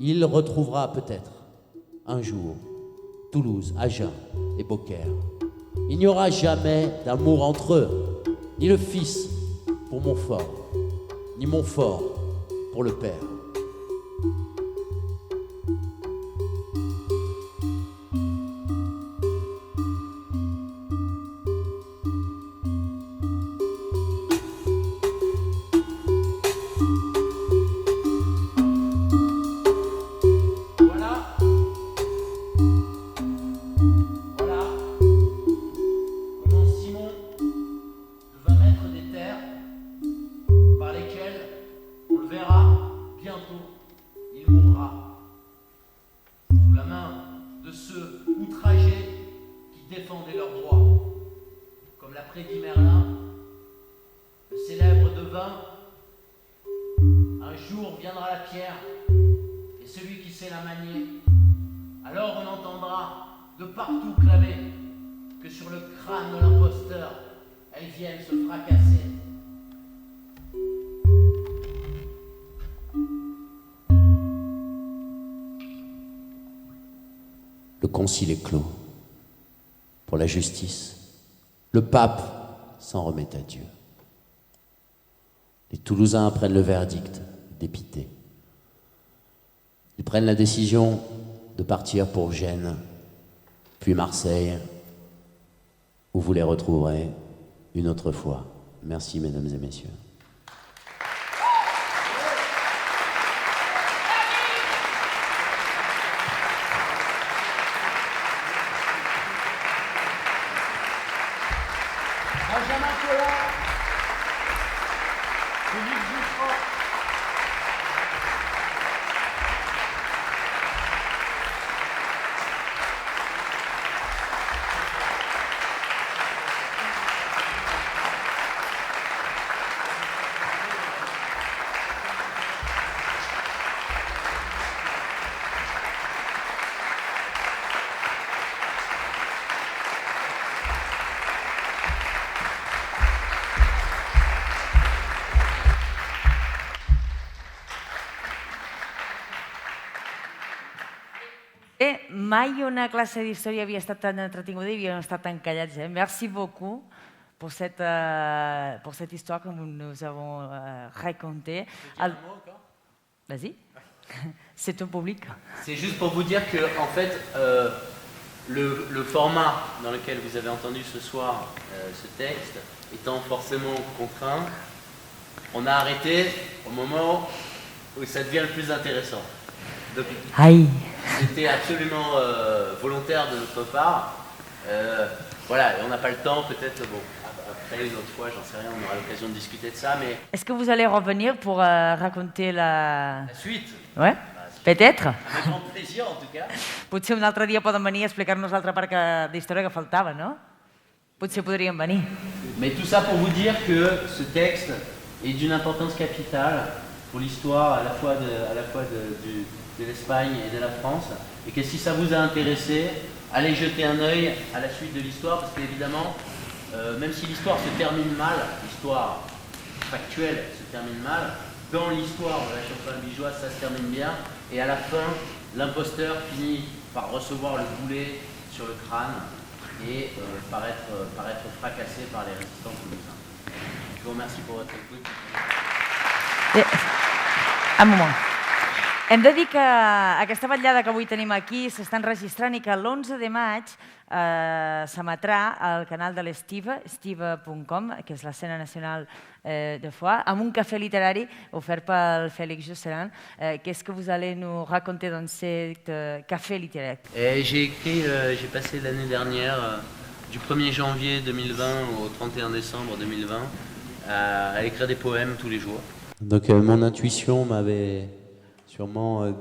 il retrouvera peut-être un jour Toulouse, Agen et Beaucaire. Il n'y aura jamais d'amour entre eux, ni le fils pour Montfort, ni Montfort pour le père. concile est clos pour la justice. Le pape s'en remet à Dieu. Les Toulousains prennent le verdict, dépités. Ils prennent la décision de partir pour Gênes, puis Marseille, où vous les retrouverez une autre fois. Merci, mesdames et messieurs. Benjamin Collat, Philippe Juffrand. Mai una classe d'història havia estat tan entretinguda i havíem estat tan callats. Merci beaucoup pour cette histoire que nous avons racontée. Vas-y, c'est au public. C'est juste pour vous dire que, en fait, le format dans lequel vous avez entendu ce soir ce texte étant forcément contraint, on a arrêté au moment où ça devient le plus intéressant. Donc, Aïe. c'était absolument volontaire de notre part. Voilà, et on n'a pas le temps, peut-être, bon, après une autre fois, j'en sais rien, on aura l'occasion de discuter de ça, mais Est-ce que vous allez revenir pour raconter la... la suite, Ouais, peut-être. avec grand plaisir en tout cas. Potser un altre dia poden venir a explicar-nos l'altra part d'història que faltava, no? Potser podrien venir. Mais tout ça pour vous dire que ce texte est d'une importance capitale pour l'histoire à la fois de l'Espagne et de la France, et que si ça vous a intéressé, allez jeter un œil à la suite de l'histoire, parce qu'évidemment, même si l'histoire se termine mal, l'histoire factuelle se termine mal, dans l'histoire de la championne bijoise, ça se termine bien, et à la fin, l'imposteur finit par recevoir le boulet sur le crâne et par être fracassé par les résistants toulousains. Je vous remercie pour votre écoute. Un moment. Hem de dir que aquesta vetllada que avui tenim aquí s'està enregistrant i que l'11 de maig s'emetrà al canal de l'Estiva, estiva.com, que és l'escena nacional de foie, amb un cafè literari ofert pel Félix Josserand. Qu'est-ce que vous allez nous raconter dans cet café littéraire? J'ai passé l'année dernière, du 1er janvier 2020 au 31 décembre 2020, à écrire des poèmes tous les jours. Donc mon intuition m'avait sûrement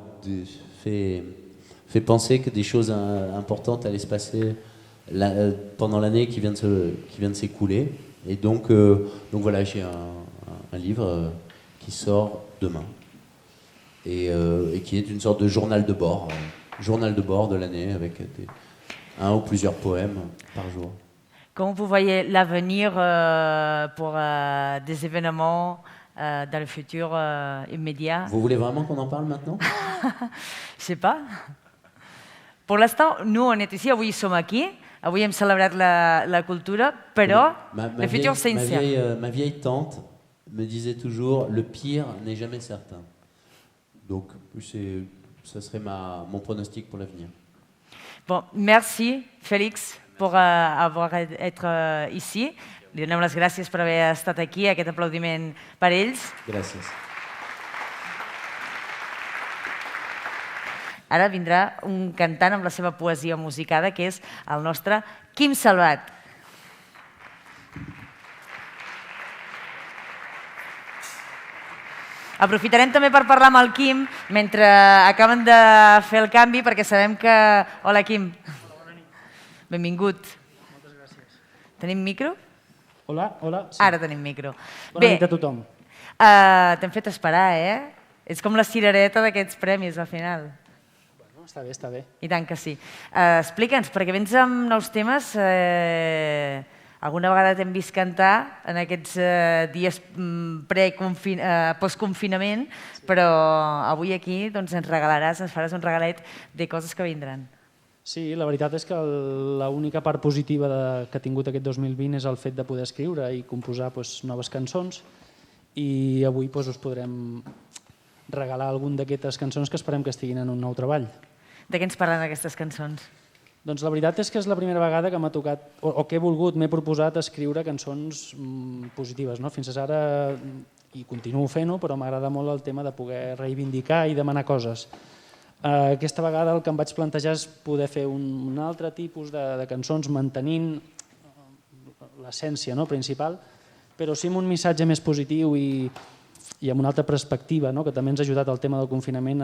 fait penser que des choses importantes allaient se passer pendant l'année qui vient de s'écouler. Et donc voilà, j'ai un livre qui sort demain et qui est une sorte de journal de bord de l'année avec un ou plusieurs poèmes par jour. Comment vous voyez l'avenir pour des événements dans le futur immédiat? Vous voulez vraiment qu'on en parle maintenant? Je sais pas. Pour l'instant, nous, on est ici, avui som aquí, avui hem celebrat la cultura, però le futur c'est incert. Ma vieille tante me disait toujours, le pire n'est jamais certain. Donc, ça serait mon pronostic pour l'avenir. Bon, merci, Félix, pour être ici. Li donem les gràcies per haver estat aquí, aquest aplaudiment per ells. Gràcies. Ara vindrà un cantant amb la seva poesia musicada, que és el nostre Quim Salvat. Aprofitarem també per parlar amb el Quim mentre acaben de fer el canvi, perquè sabem que... Hola, Quim. Benvingut. Moltes gràcies. Tenim micro? Hola, hola. Sí. Ara tenim micro. Bona nit a tothom. T'hem fet esperar, Ets com la cirereta d'aquests premis, al final. Bueno, està bé, està bé. I tant que sí. Explica'ns, perquè vens amb nous temes. Alguna vegada t'hem vist cantar en aquests dies post-confinament, però avui aquí ens regalaràs, ens faràs un regalet de coses que vindran. Sí, la veritat és que l'única part positiva que ha tingut aquest 2020 és el fet de poder escriure i composar noves cançons, i avui us podrem regalar algun d'aquestes cançons que esperem que estiguin en un nou treball. De què ens parlen aquestes cançons? Doncs la veritat és que és la primera vegada que m'ha tocat, o que he volgut, m'he proposat escriure cançons positives. Fins ara, i continuo fent-ho, però m'agrada molt el tema de poder reivindicar i demanar coses. Aquesta vegada el que em vaig plantejar és poder fer un altre tipus de cançons mantenint l'essència principal, però sí amb un missatge més positiu i amb una altra perspectiva, que també ens ha ajudat el tema del confinament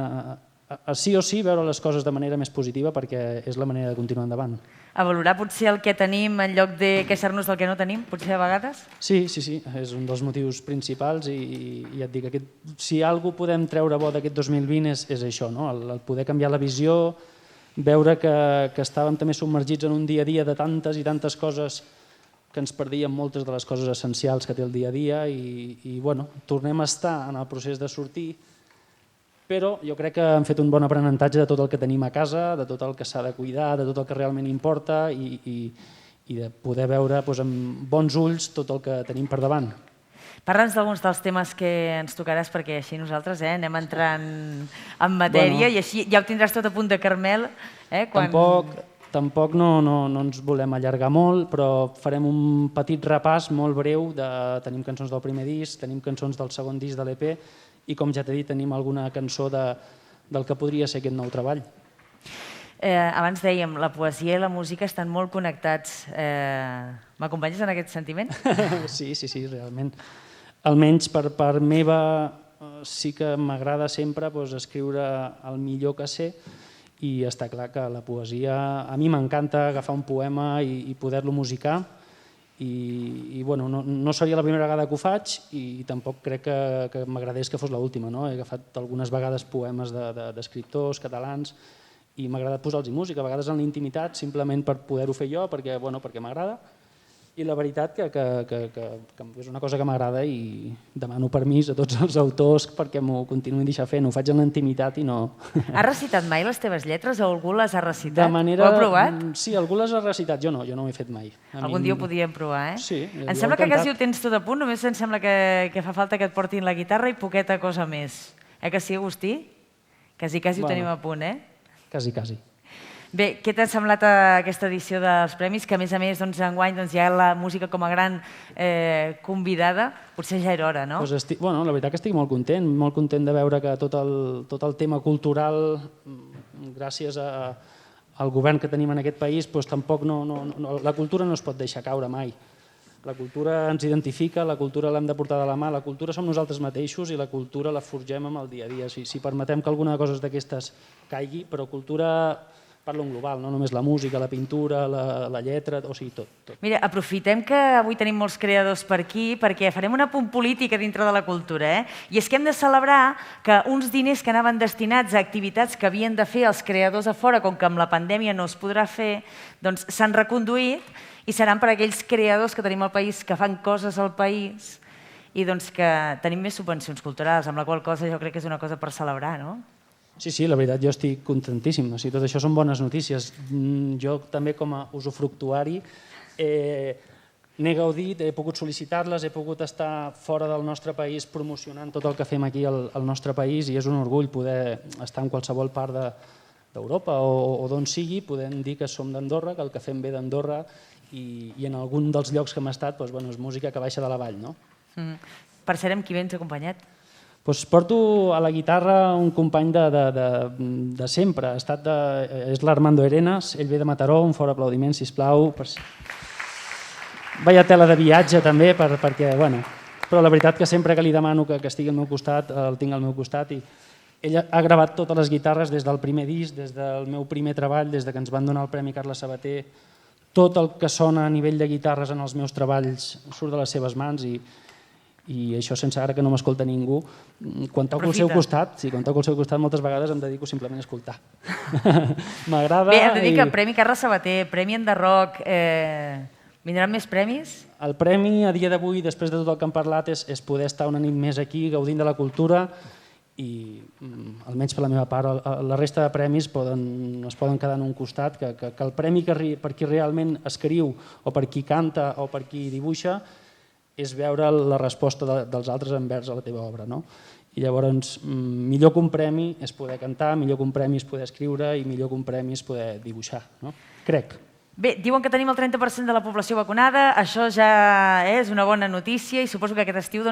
a sí o sí veure les coses de manera més positiva, perquè és la manera de continuar endavant. A valorar potser el que tenim en lloc de queixar-nos del que no tenim, potser a vegades? Sí, és un dels motius principals i ja et dic, si alguna cosa podem treure bo d'aquest 2020 és això, el poder canviar la visió, veure que estàvem també submergits en un dia a dia de tantes i tantes coses que ens perdíem moltes de les coses essencials que té el dia a dia i tornem a estar en el procés de sortir, però jo crec que hem fet un bon aprenentatge de tot el que tenim a casa, de tot el que s'ha de cuidar, de tot el que realment importa i de poder veure amb bons ulls tot el que tenim per davant. Parla'ns d'alguns dels temes que ens tocaràs, perquè així nosaltres anem entrant en matèria i així ja ho tindràs tot a punt de caramel. Tampoc no ens volem allargar molt, però farem un petit repàs molt breu. Tenim cançons del primer disc, tenim cançons del segon disc de l'EP i, com ja t'he dit, tenim alguna cançó del que podria ser aquest nou treball. Abans dèiem, la poesia i la música estan molt connectats. M'acompanyes en aquest sentiment? Sí, realment. Almenys per part meva sí que m'agrada sempre escriure el millor que sé, i està clar que la poesia, a mi m'encanta agafar un poema i poder-lo musicar, i no seria la primera vegada que ho faig i tampoc crec que m'agradés que fos l'última. He agafat algunes vegades poemes d'escriptors catalans i m'ha agradat posar-los música, a vegades en la intimitat, simplement per poder-ho fer jo, perquè m'agrada. I la veritat que és una cosa que m'agrada i demano permís a tots els autors perquè m'ho continuïn deixant fer. Ho faig en la intimitat i no... Has recitat mai les teves lletres o algú les ha recitat? Ho heu provat? Sí, algú les ha recitat. Jo no ho he fet mai. Algun dia ho podíem provar, eh? Sí. Em sembla que quasi ho tens tot a punt, només em sembla que fa falta que et portin la guitarra i poqueta cosa més. Que sí, Agustí? Quasi ho tenim a punt, eh? Quasi. Bé, què t'ha semblat aquesta edició dels Premis? Que a més, enguany hi ha la música com a gran convidada. Potser ja era hora, no? La veritat que estic molt content de veure que tot el tema cultural, gràcies al govern que tenim en aquest país, tampoc la cultura no es pot deixar caure mai. La cultura ens identifica, la cultura l'hem de portar de la mà, la cultura som nosaltres mateixos i la cultura la forgem amb el dia a dia. Si permetem que alguna cosa d'aquestes caigui, però cultura... Parlo en global, no només la música, la pintura, la lletra, o sigui, tot. Mira, aprofitem que avui tenim molts creadors per aquí perquè farem un apunt polític dintre de la cultura. I és que hem de celebrar que uns diners que anaven destinats a activitats que havien de fer els creadors a fora, com que amb la pandèmia no es podrà fer, doncs s'han reconduït i seran per a aquells creadors que tenim al país que fan coses al país i doncs que tenim més subvencions culturals, amb la qual cosa jo crec que és una cosa per celebrar, no? Sí, la veritat, jo estic contentíssim. Tot això són bones notícies. Jo també, com a usufructuari, n'he gaudit, he pogut sol·licitar-les, he pogut estar fora del nostre país promocionant tot el que fem aquí al nostre país i és un orgull poder estar en qualsevol part d'Europa o d'on sigui, podem dir que som d'Andorra, que el que fem ve d'Andorra i en algun dels llocs que hem estat és música que baixa de la vall. Per cert, amb qui vens acompanyat? Porto a la guitarra un company de sempre, és l'Armando Arenas, ell ve de Mataró, un fort aplaudiment, sisplau. Vaya tela de viatge també, perquè, però la veritat que sempre que li demano que estigui al meu costat, el tinc al meu costat i ell ha gravat totes les guitarres des del primer disc, des del meu primer treball, des que ens van donar el Premi Carles Sabater, tot el que sona a nivell de guitarres en els meus treballs surt de les seves mans i això sense ara que no m'escolta ningú. Quan toco al seu costat, moltes vegades em dedico simplement a escoltar. M'agrada. Bé, hem de dir que Premi Carles Sabater, Premi Enderroc, vindran més premis? El premi a dia d'avui, després de tot el que hem parlat, és poder estar una nit més aquí gaudint de la cultura i almenys per la meva part la resta de premis es poden quedar en un costat, que el premi per qui realment escriu o per qui canta o per qui dibuixa és veure la resposta dels altres envers a la teva obra. I llavors millor que un premi és poder cantar, millor que un premi és poder escriure i millor que un premi és poder dibuixar, crec. Bé, diuen que tenim el 30% de la població vacunada, això ja és una bona notícia i suposo que aquest estiu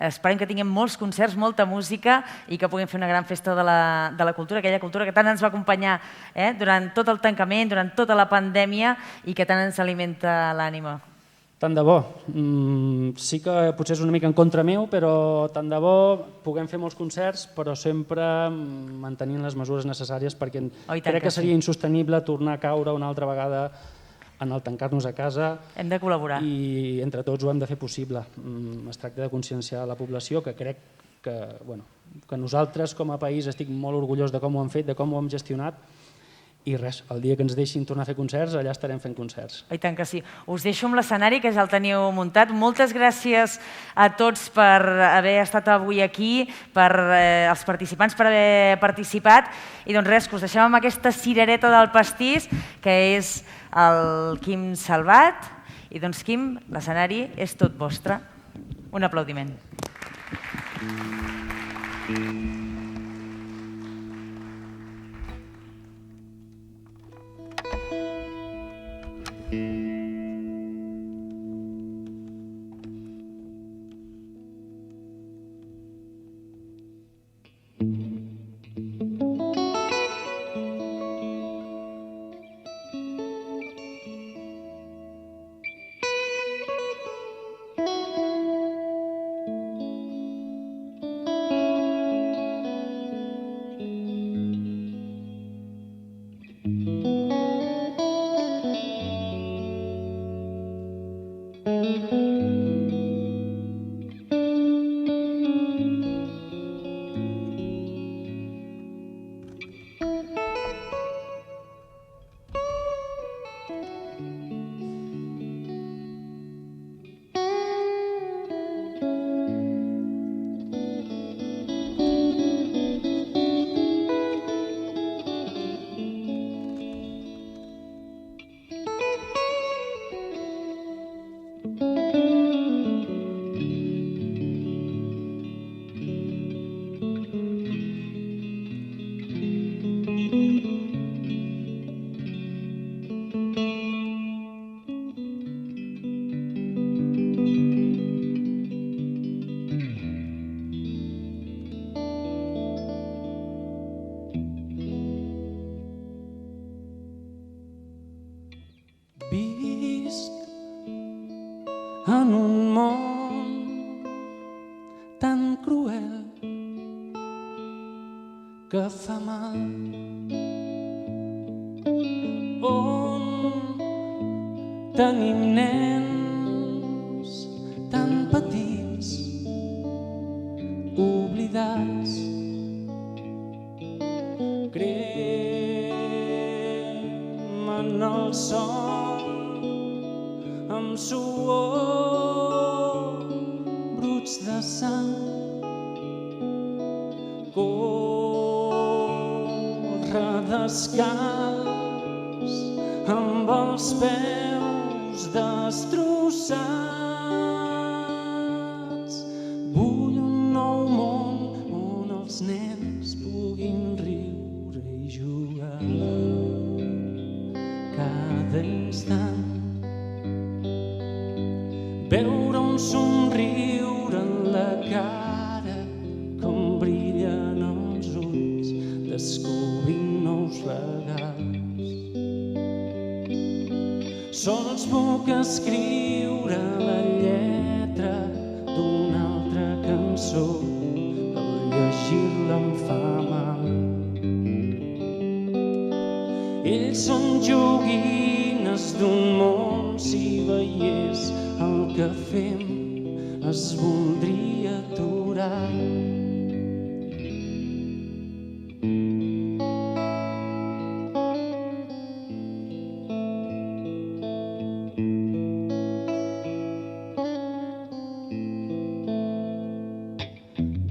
esperem que tinguem molts concerts, molta música i que puguem fer una gran festa de la cultura, aquella cultura que tant ens va acompanyar durant tot el tancament, durant tota la pandèmia i que tant ens alimenta l'ànima. Tant de bo. Sí que potser és una mica en contra meu, però tant de bo puguem fer molts concerts, però sempre mantenint les mesures necessàries perquè crec que seria insostenible tornar a caure una altra vegada en el tancar-nos a casa. Hem de col·laborar. I entre tots ho hem de fer possible. Es tracta de conscienciar la població, que crec que nosaltres com a país estic molt orgullós de com ho hem fet, de com ho hem gestionat, i res, el dia que ens deixin tornar a fer concerts, allà estarem fent concerts. I tant que sí. Us deixo amb l'escenari, que ja el teniu muntat. Moltes gràcies a tots per haver estat avui aquí, per als participants per haver participat. I doncs res, que us deixem amb aquesta cirereta del pastís, que és el Quim Salvat. I doncs, Quim, l'escenari és tot vostre. Un aplaudiment. En un món tan cruel que fa mal, on tenim nens tan petits, oblidats, cremen el sol amb suor, bruts de sang, corre descalç amb els peus destrossats. Vull un nou món on els nens puguin riure i jugar cada instant, veure un somriure en la cara, com brillen els ulls, descobrint nous regals. Sols puc escriure la lletra d'una altra cançó, al llegir-la em fa mal. Ells són joguines d'un món, si veiés el que fem es voldria aturar.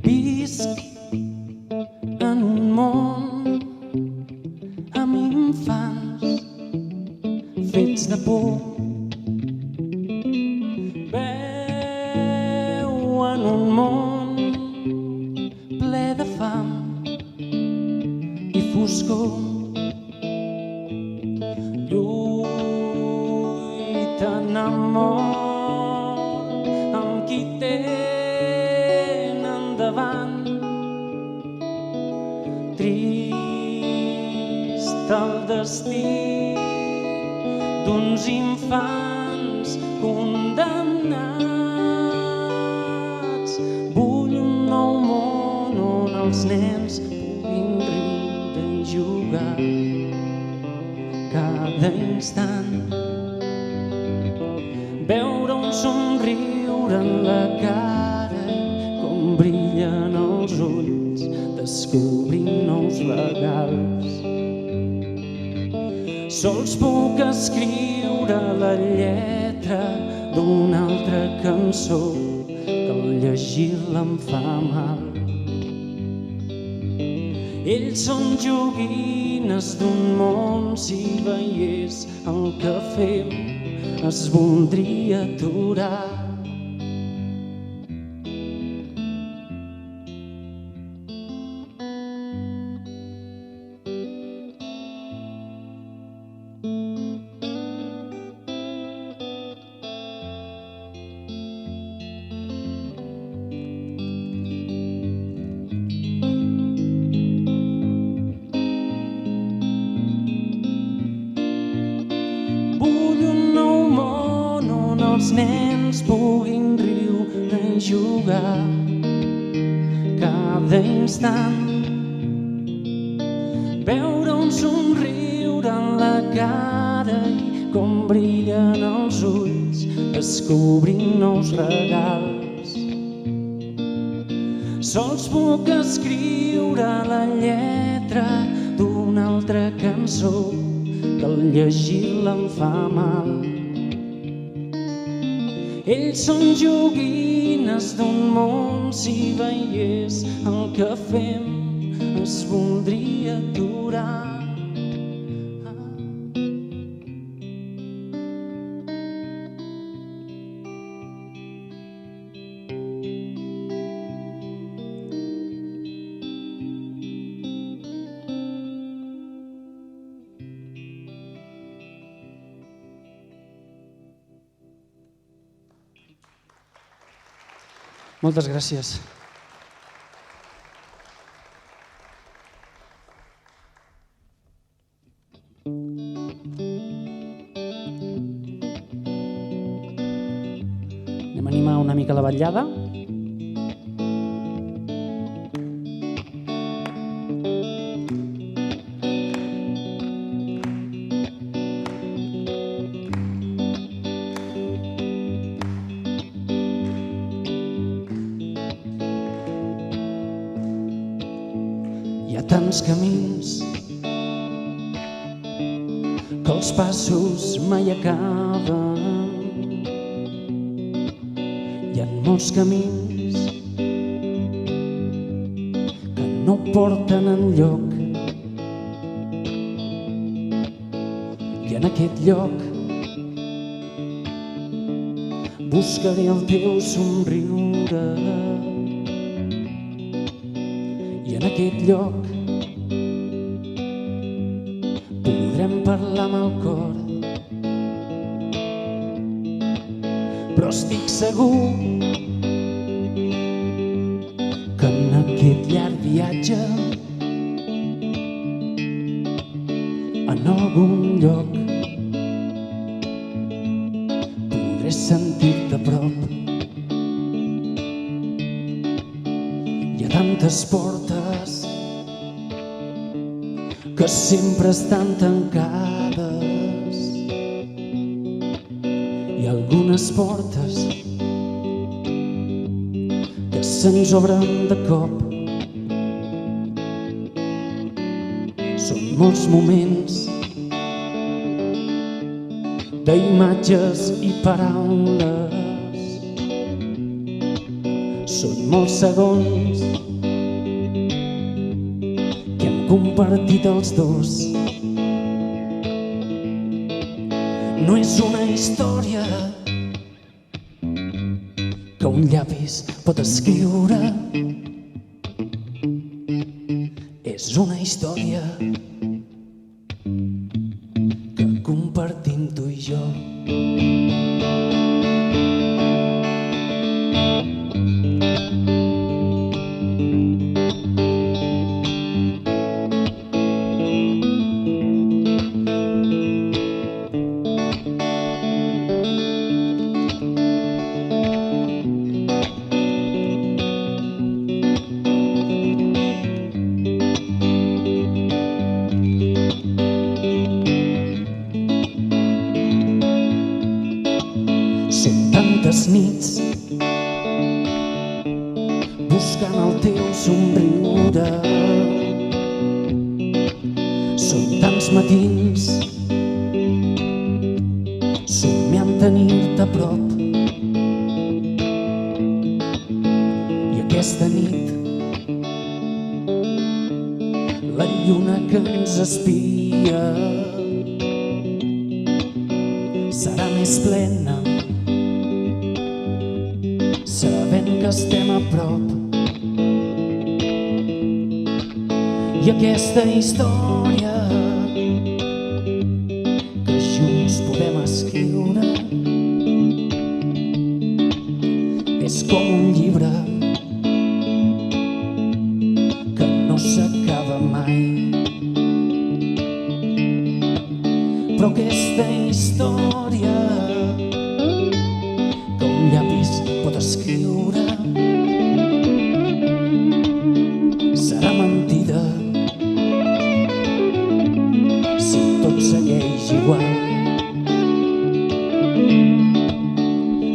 Visc por. Veu en un món ple de fam i foscor. Lluiten a mort amb qui tenen davant. Trist el destí d'uns infants condemnats. Vull un nou món on els nens puguin riure i jugar cada instant. Veure un somriure en la cara i com brillen els ulls, descobrint nous regals. Sols puc escriure la lletra d'una altra cançó que al llegir-la em fa mal. Ells són joguines d'un món, si veiés el que fem es voldria aturar. Els nens puguin riure i jugar cada instant. Veure un somriure en la cara i com brillen els ulls, descobrint nous regals. Sols puc escriure la lletra d'una altra cançó que al llegir-la em fa mal. Ells són joguines d'un món, si veiés el que fem es voldria aturar. Moltes gràcies. Anem a animar una mica la vetllada. Hi ha tants camins que els passos mai acaben. Hi ha molts camins que no porten enlloc. I en aquest lloc buscaré el teu somriure. I en aquest lloc podrem parlar amb el cor. Però estic segur que en aquest llarg viatge en algun lloc podré sentir-te a prop. Hi ha tantes portes que sempre estan tancades i algunes portes que se'ns obren de cop. Són molts moments d'imatges i paraules. Són molts segons compartit els dos. no és una història que un llapis pot escriure. És una història que compartim tu i jo. Nits buscant el teu somriure. Són tants matins somiant tenir-te a prop. I aquesta nit la lluna que ens espia serà més plena sabent que estem a prop. I aquesta història que junts podem escriure és com un llibre que no s'acaba mai. Però aquesta història que un llapis pot escriure serà mentida si tot segueix igual.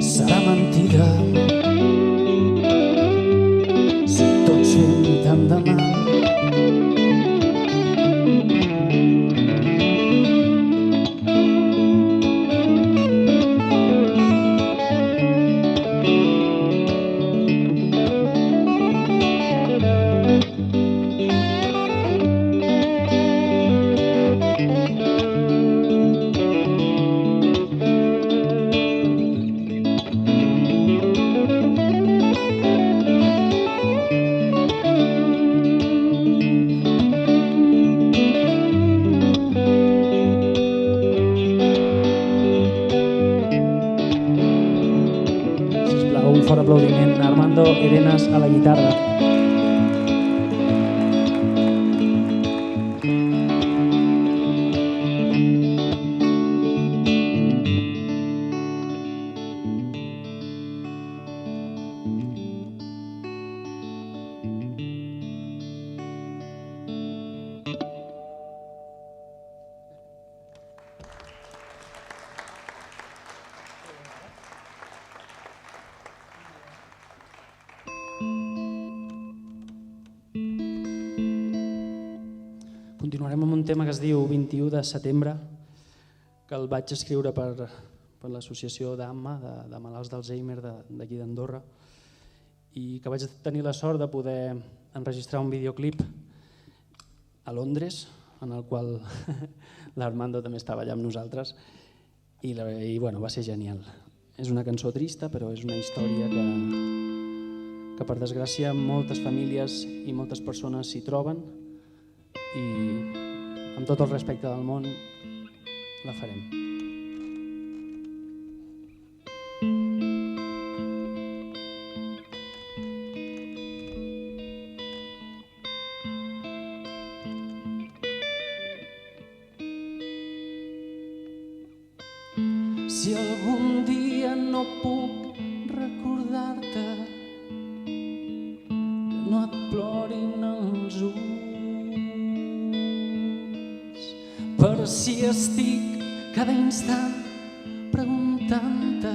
Serà mentida si tots fem tant de mal. Un fort aplaudiment a Armando Arenas a la guitarra. Continuarem amb un tema que es diu 21 de setembre, que el vaig escriure per l'associació d'AMMA, de malalts d'Alzheimer d'aquí d'Andorra, i que vaig tenir la sort de poder enregistrar un videoclip a Londres, en el qual l'Armando també estava allà amb nosaltres, i bueno, va ser genial. És una cançó trista, però és una història que per desgràcia moltes famílies i moltes persones s'hi troben, i amb tot el respecte del món la farem. Si algun dia no puc recordar-te, que no et plorin els ulls, per si estic cada instant preguntant-te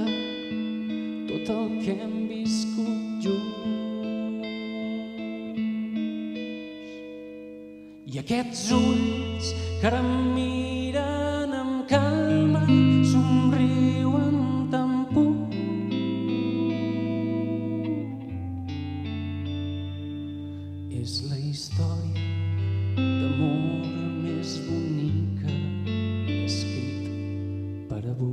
tot el que hem viscut junts. I aquests ulls que ara em miren amb calma, somriuen tan pur. És la història d'amor més bonica escrit per avui.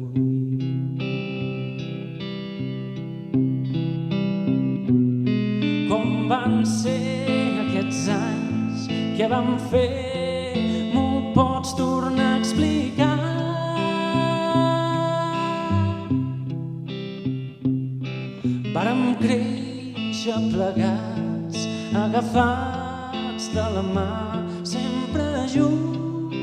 què vam fer, m'ho pots tornar a explicar. Vàrem créixer plegats, agafats de la mà, sempre junts.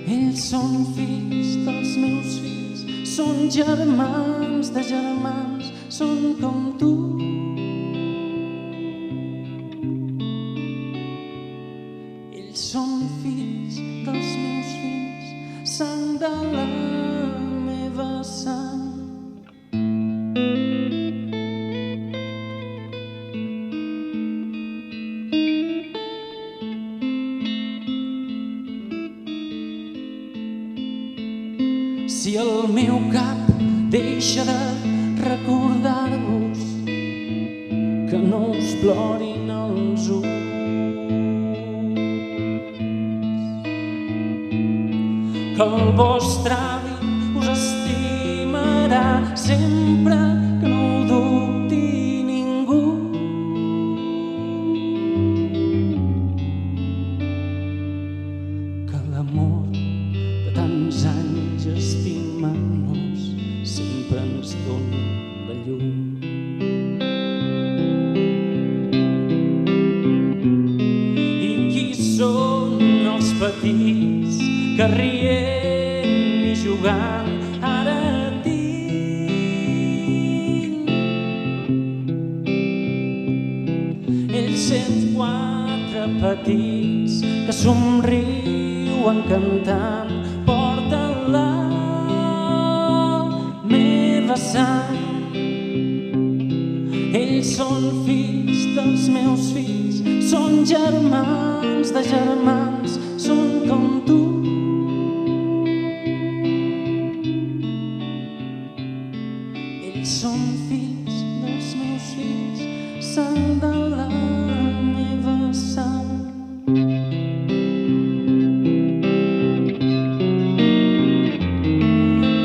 Ells són fills dels meus fills, són germans de germans, són com tu. Ells són fills dels meus fills, sang de la meva sang. Si el meu cap deixa de recordar-vos, que no us plorin els ulls, que el vostre avi us estimarà sempre, que no ho dubti ningú. Que l'amor de tants anys estimant-nos sempre ens doni la llum. I qui són els petits que rient i jugant ara tinc? Ells 104 petits que somriuen cantant, porten la meva sang. Ells són fills dels meus fills, són germans de germans, són com tu. Ells són fills dels meus fills, sang de la meva sang.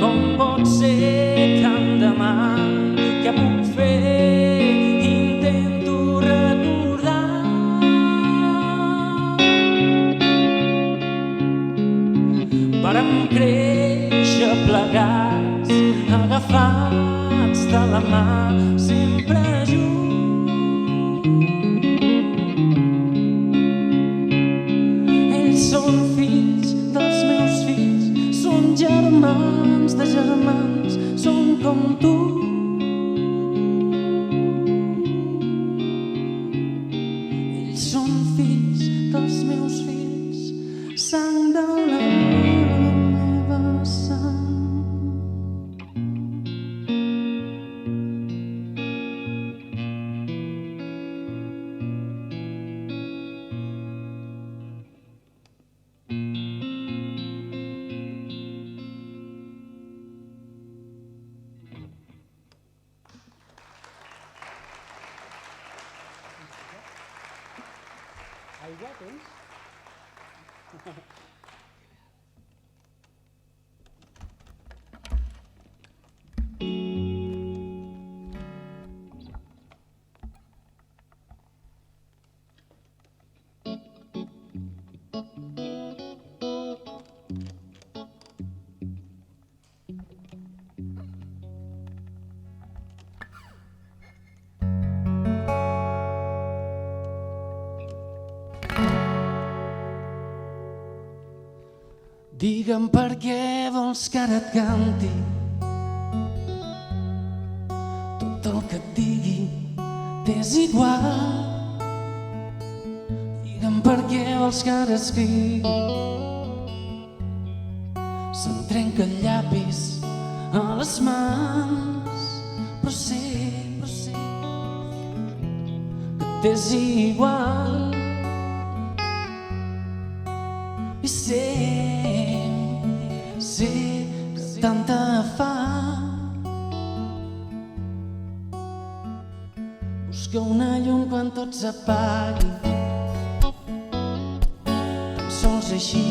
Com pot ser tant de mal, què puc fer? Intento recordar. Vàrem créixer plegats, agafats de la mà, sempre junts. Ells són fills dels meus fills, són germans de germans, són com tu. Ells són fills dels meus fills, sang de la meva sang. Digue'm per què vols que ara et canti. Tot el que et digui t'és igual. Digue'm per què vols que ara escrigui. Se'm trenca el llapis a les mans, però sé que t'és igual. I sé que tant te fa. Busca una llum quan tot s'apagui. Tan sols així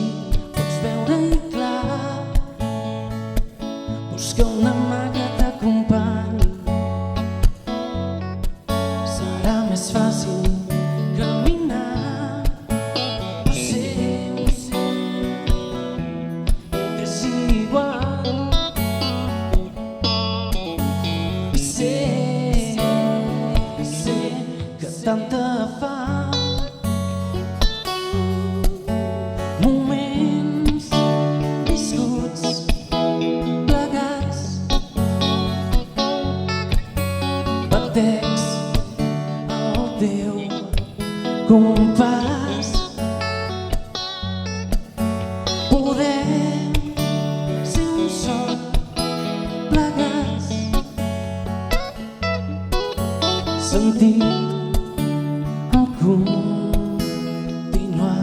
pots veure-hi clar. Busca una mà que t'acompanyi. Serà Vertex al teu compàs. Podem ser un sol plegats, sentir el continuar.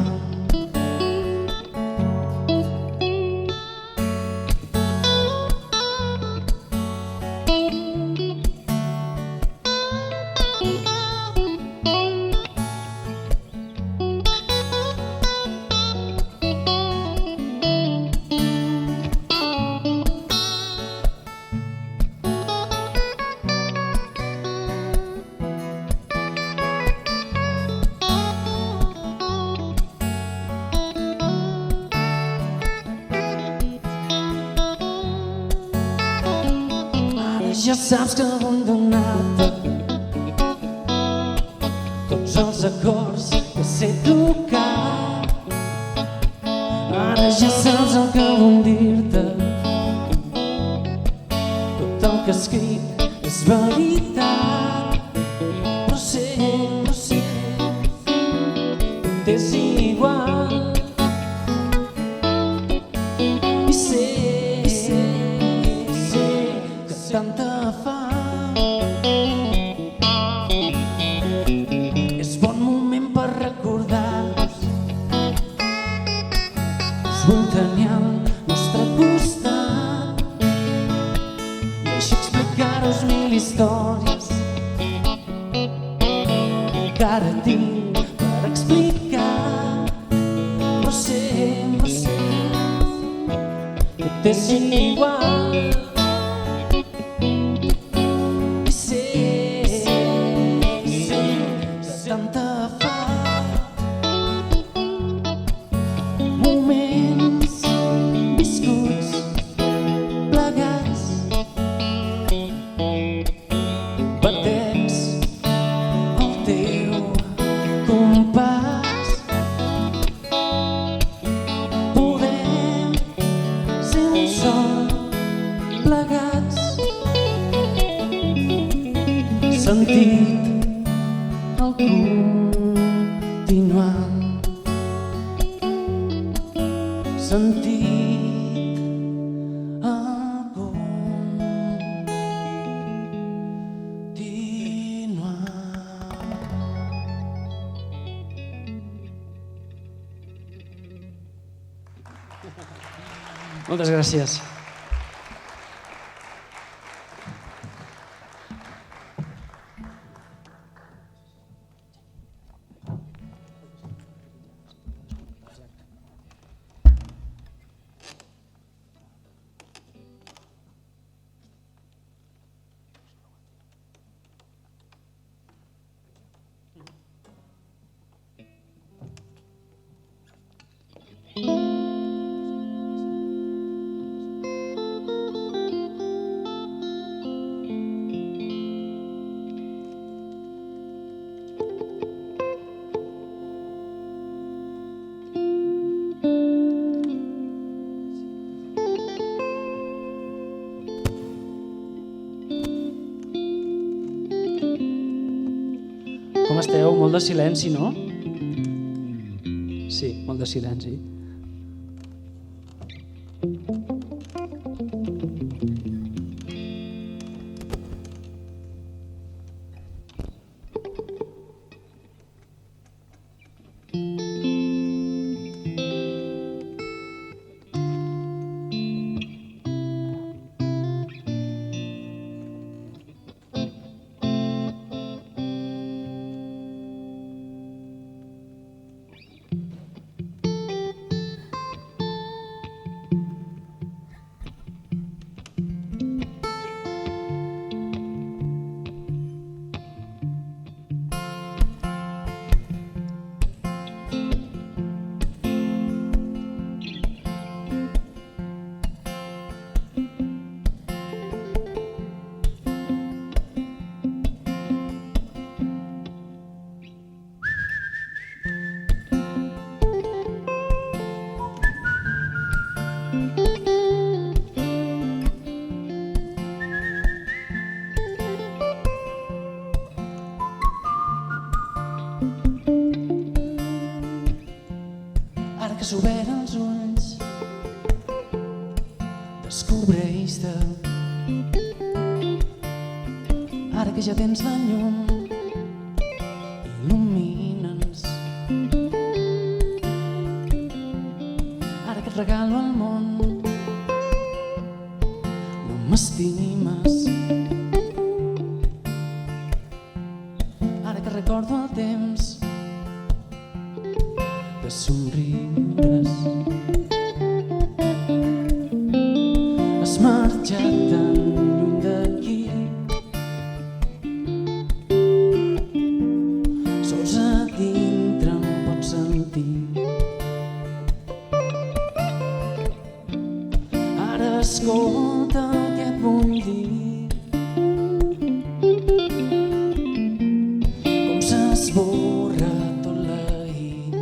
Ja saps que vull donar-te tots els acords que sé tocar. Ara ja saps el que vull dir-te, tot el que escric és veritat. Però sé que és igual. I sé que tanta fam és bon moment per recordar-nos. Us vull tenir al nostre costat i així explicar-vos mil històries que encara tinc per explicar. Però sé que t'és igual. I sé que tanta fam, moments viscuts plegats, batecs al teu compàs. Podem ser un sol plegats, sentit el continuar, sentit el continuar. Moltes gràcies. Com esteu? Molt de silenci, no? Sí, molt de silenci. que s'ha obert els ulls, descobreix-te. Ara que ja tens la llum, il·lumina'ns. Ara que et regalo el món, no m'estimes. Ara que recordo el temps de somriures, has marxat tan lluny d'aquí, sols a dintre em pots sentir. Ara escolta el que et vull dir, com s'esborra tot l'ahir.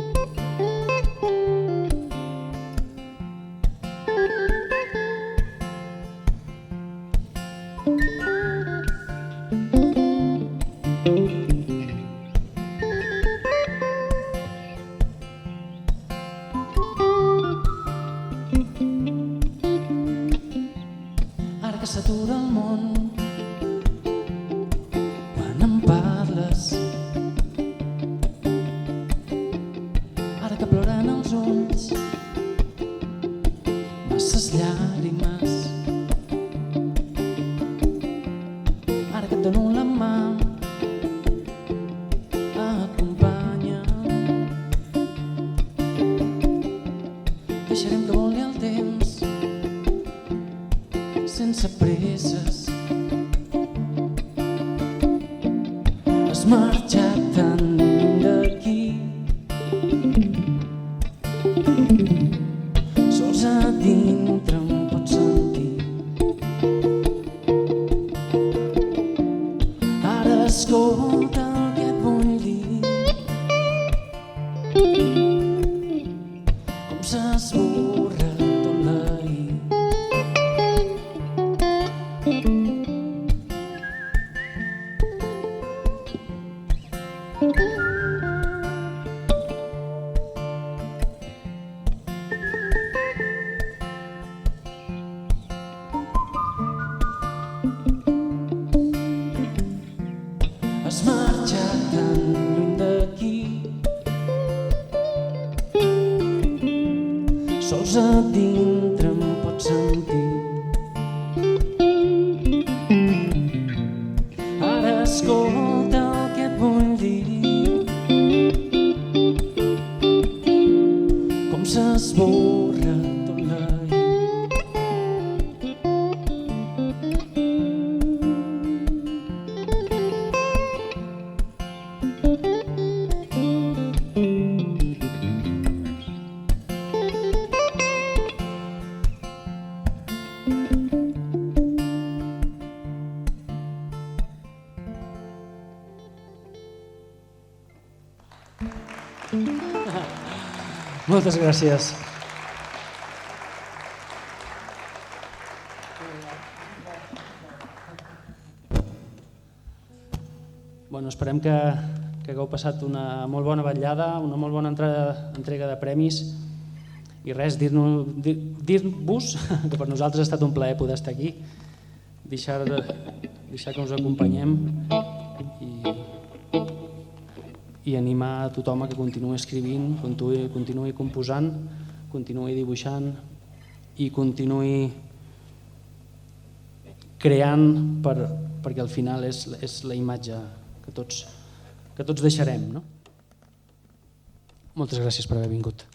Ara que s'atura el món, quan em parles, ara que ploren els ulls, masses llàgrimes, ara que et dono la mà, acompanya'm. Deixarem que voli el temps, sense presses. Has marxat tan lluny d'aquí, sols a dintre em pots sentir. Ara escolta el que et vull dir, com s'esborra tot l'ahir. Has marxat tan lluny d'aquí, sols a dintre em pots sentir. Ara escolta el que et vull dir, com s'esborra tot l'ahir. Moltes gràcies. Bueno, esperem que hagueu passat una molt bona vetllada, una molt bona entrega de premis i res, dir-vos que per nosaltres ha estat un plaer poder estar aquí, deixar que us acompanyem i animar a tothom a que continuï escrivint, continuï composant, continuï dibuixant i continuï creant perquè al final és la imatge que tots deixarem. No? Moltes gràcies per haver vingut.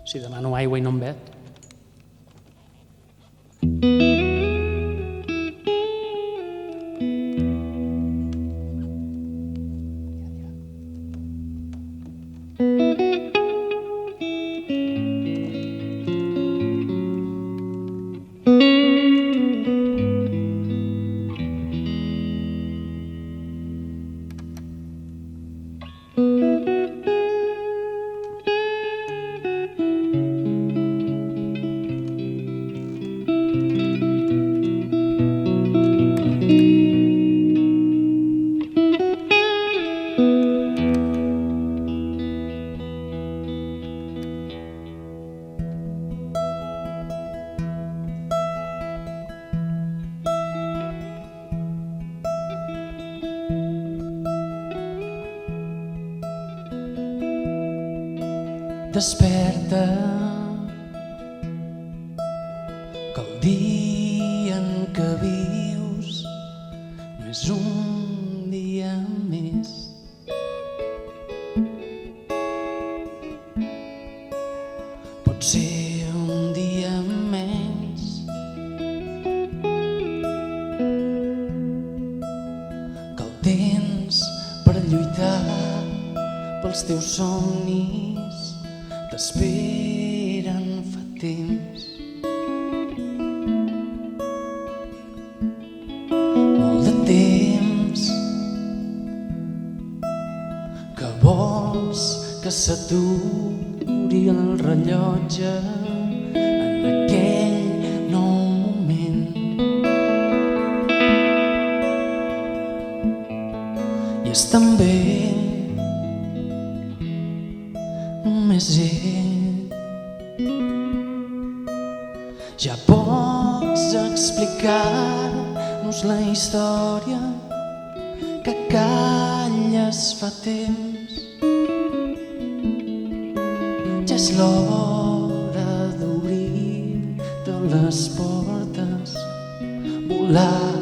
Si demano aigua i no em vet. Desperta, que el dia en què vius no és un dia més. Pot ser un dia menys, que el tens per lluitar pels teus somnis, t'esperen fa temps. Molt de temps que vols que s'aturi el rellotge en aquell nou moment. I és també només ell. Ja pots explicar-nos la història que calles fa temps. Ja és l'hora d'obrir-te les portes, volar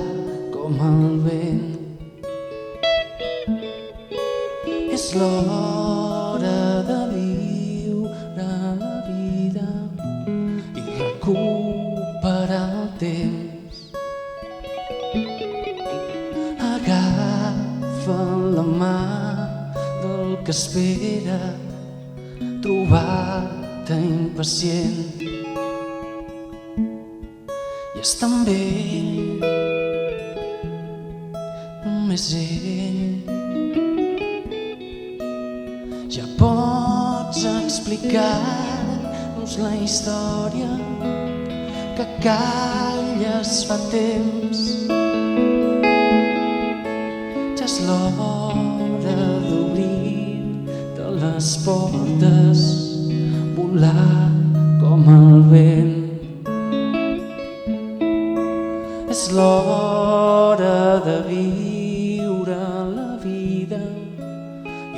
com el vent. És l'hora de viure la vida i recuperar el temps. Agafa la mà del que espera, trobar-te impacient. I és també només ell. Ja pots explicar-nos la història que calles fa temps. Ja és l'hora d'obrir-te les portes, volar com el vent. És l'hora de viure la vida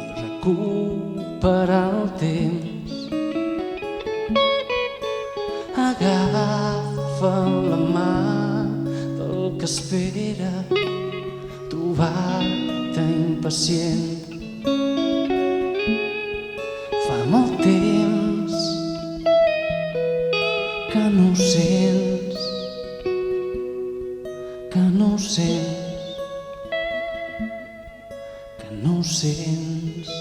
i recuperar el temps. Agafa la mà del que espera, trobar-te impacient. Fa molt temps que no ho sents, que no ho sents, que no ho sents.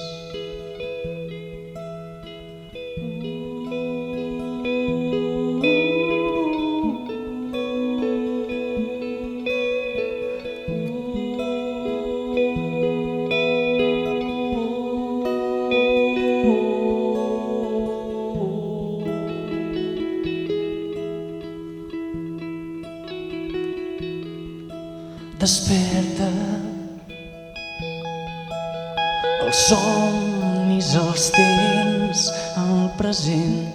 Desperta, els somnis els tens al present.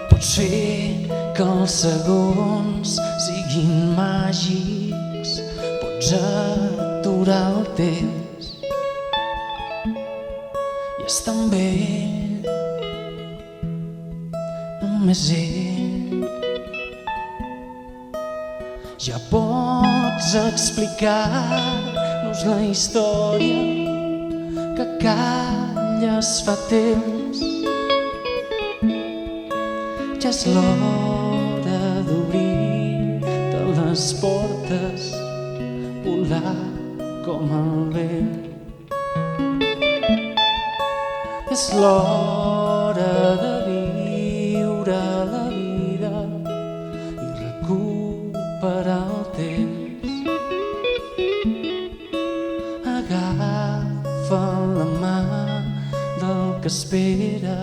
Pot ser que els segons siguin màgics, pots aturar el temps. I és també només ell. Ja pots explicar-nos la història que calles fa temps. Ja és l'hora d'obrir-te les portes, volar com el vent. És l'hora de viure la vida i recuperar el temps. Agafa la mà del que espera,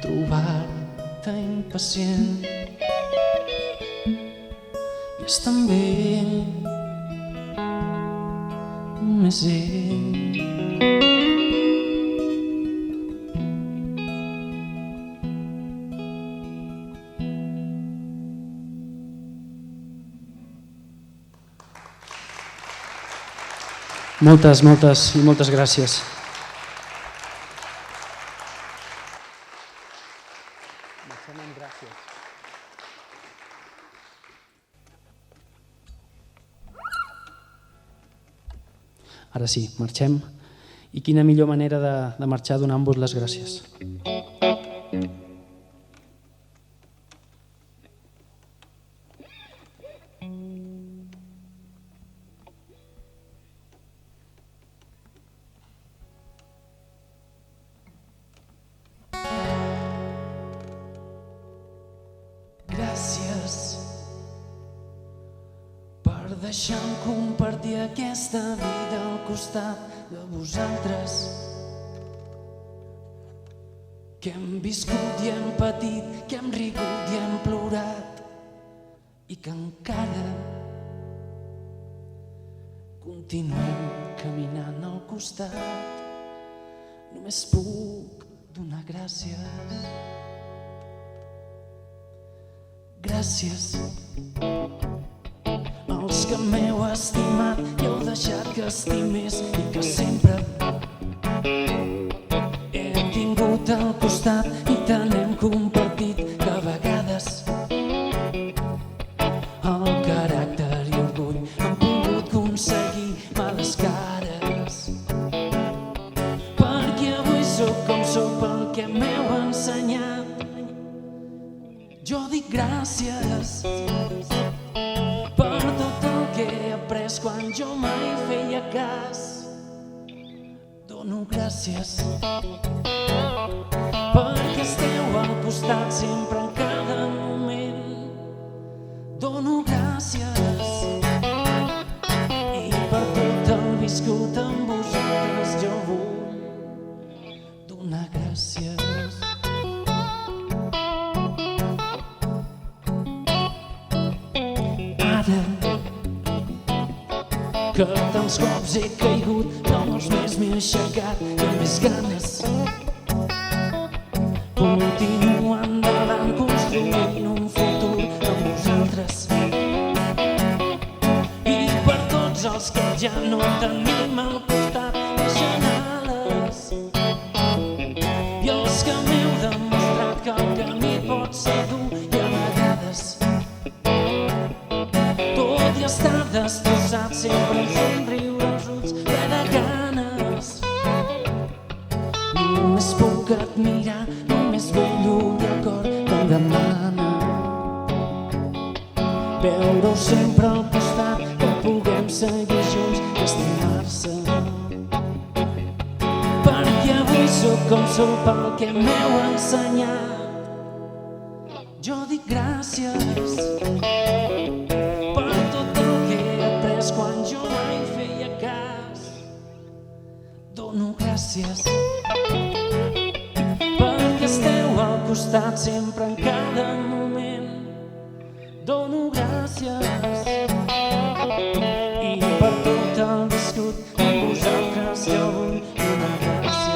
trobar-te impacient. I és també només ell. Moltes i moltes gràcies. Ara sí, marxem. I quina millor manera de marxar donant-vos les gràcies. Gràcies per deixar-me compartir aquesta vida al costat de vosaltres, que hem viscut i hem patit, que hem rigut i hem plorat i que encara continuem caminant al costat. Només puc donar gràcies. Gràcies als que m'heu estimat i heu deixat que estimés i que sempre he tingut al costat i tant hem compartit que a vegades el caràcter i orgull han pogut aconseguir males cares, perquè avui sóc com sóc pel que m'heu ensenyat. Jo dic gràcies per tot el que he après quan jo mai feia cas. Dono gràcies perquè esteu al costat sempre en cada moment. Dono gràcies i per tot el viscut amb vosaltres jo vull donar gràcies. Que tants cops he caigut, no molts més m'he aixecat i amb més ganes continuo endavant construint un futur amb vosaltres. I per tots els que ja no tenim al costat deixant ales, i els que m'heu demostrat que el camí pot ser dur i a vegades tot i estar destrossat sempre em somriure els ulls ple de ganes. Només puc admirar, només vello i el cor que em demana veure-ho sempre al costat, que puguem seguir junts i estimar-se, perquè avui sóc com sóc pel que m'heu ensenyat. Jo dic gràcies per tot el que he après quan jo mai feia cas. Dono gràcies perquè esteu al costat sempre en cada moment. Dono gràcies i per tot el viscut amb vosaltres jo vull donar gràcies.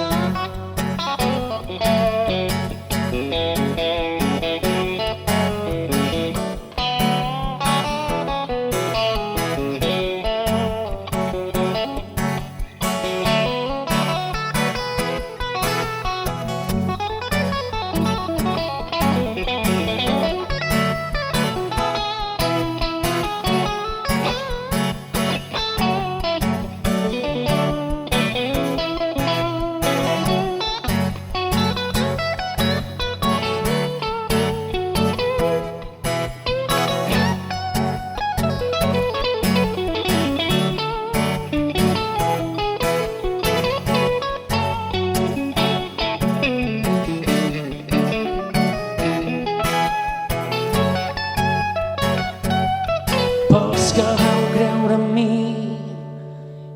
Pels que vau creure en mi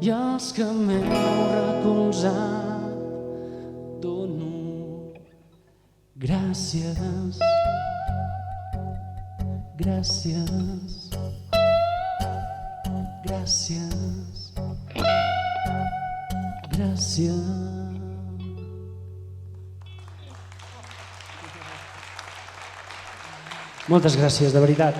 i els que m'heu recolzat, dono gràcies. Gràcies. Gràcies. Gràcies. Moltes gràcies, de veritat.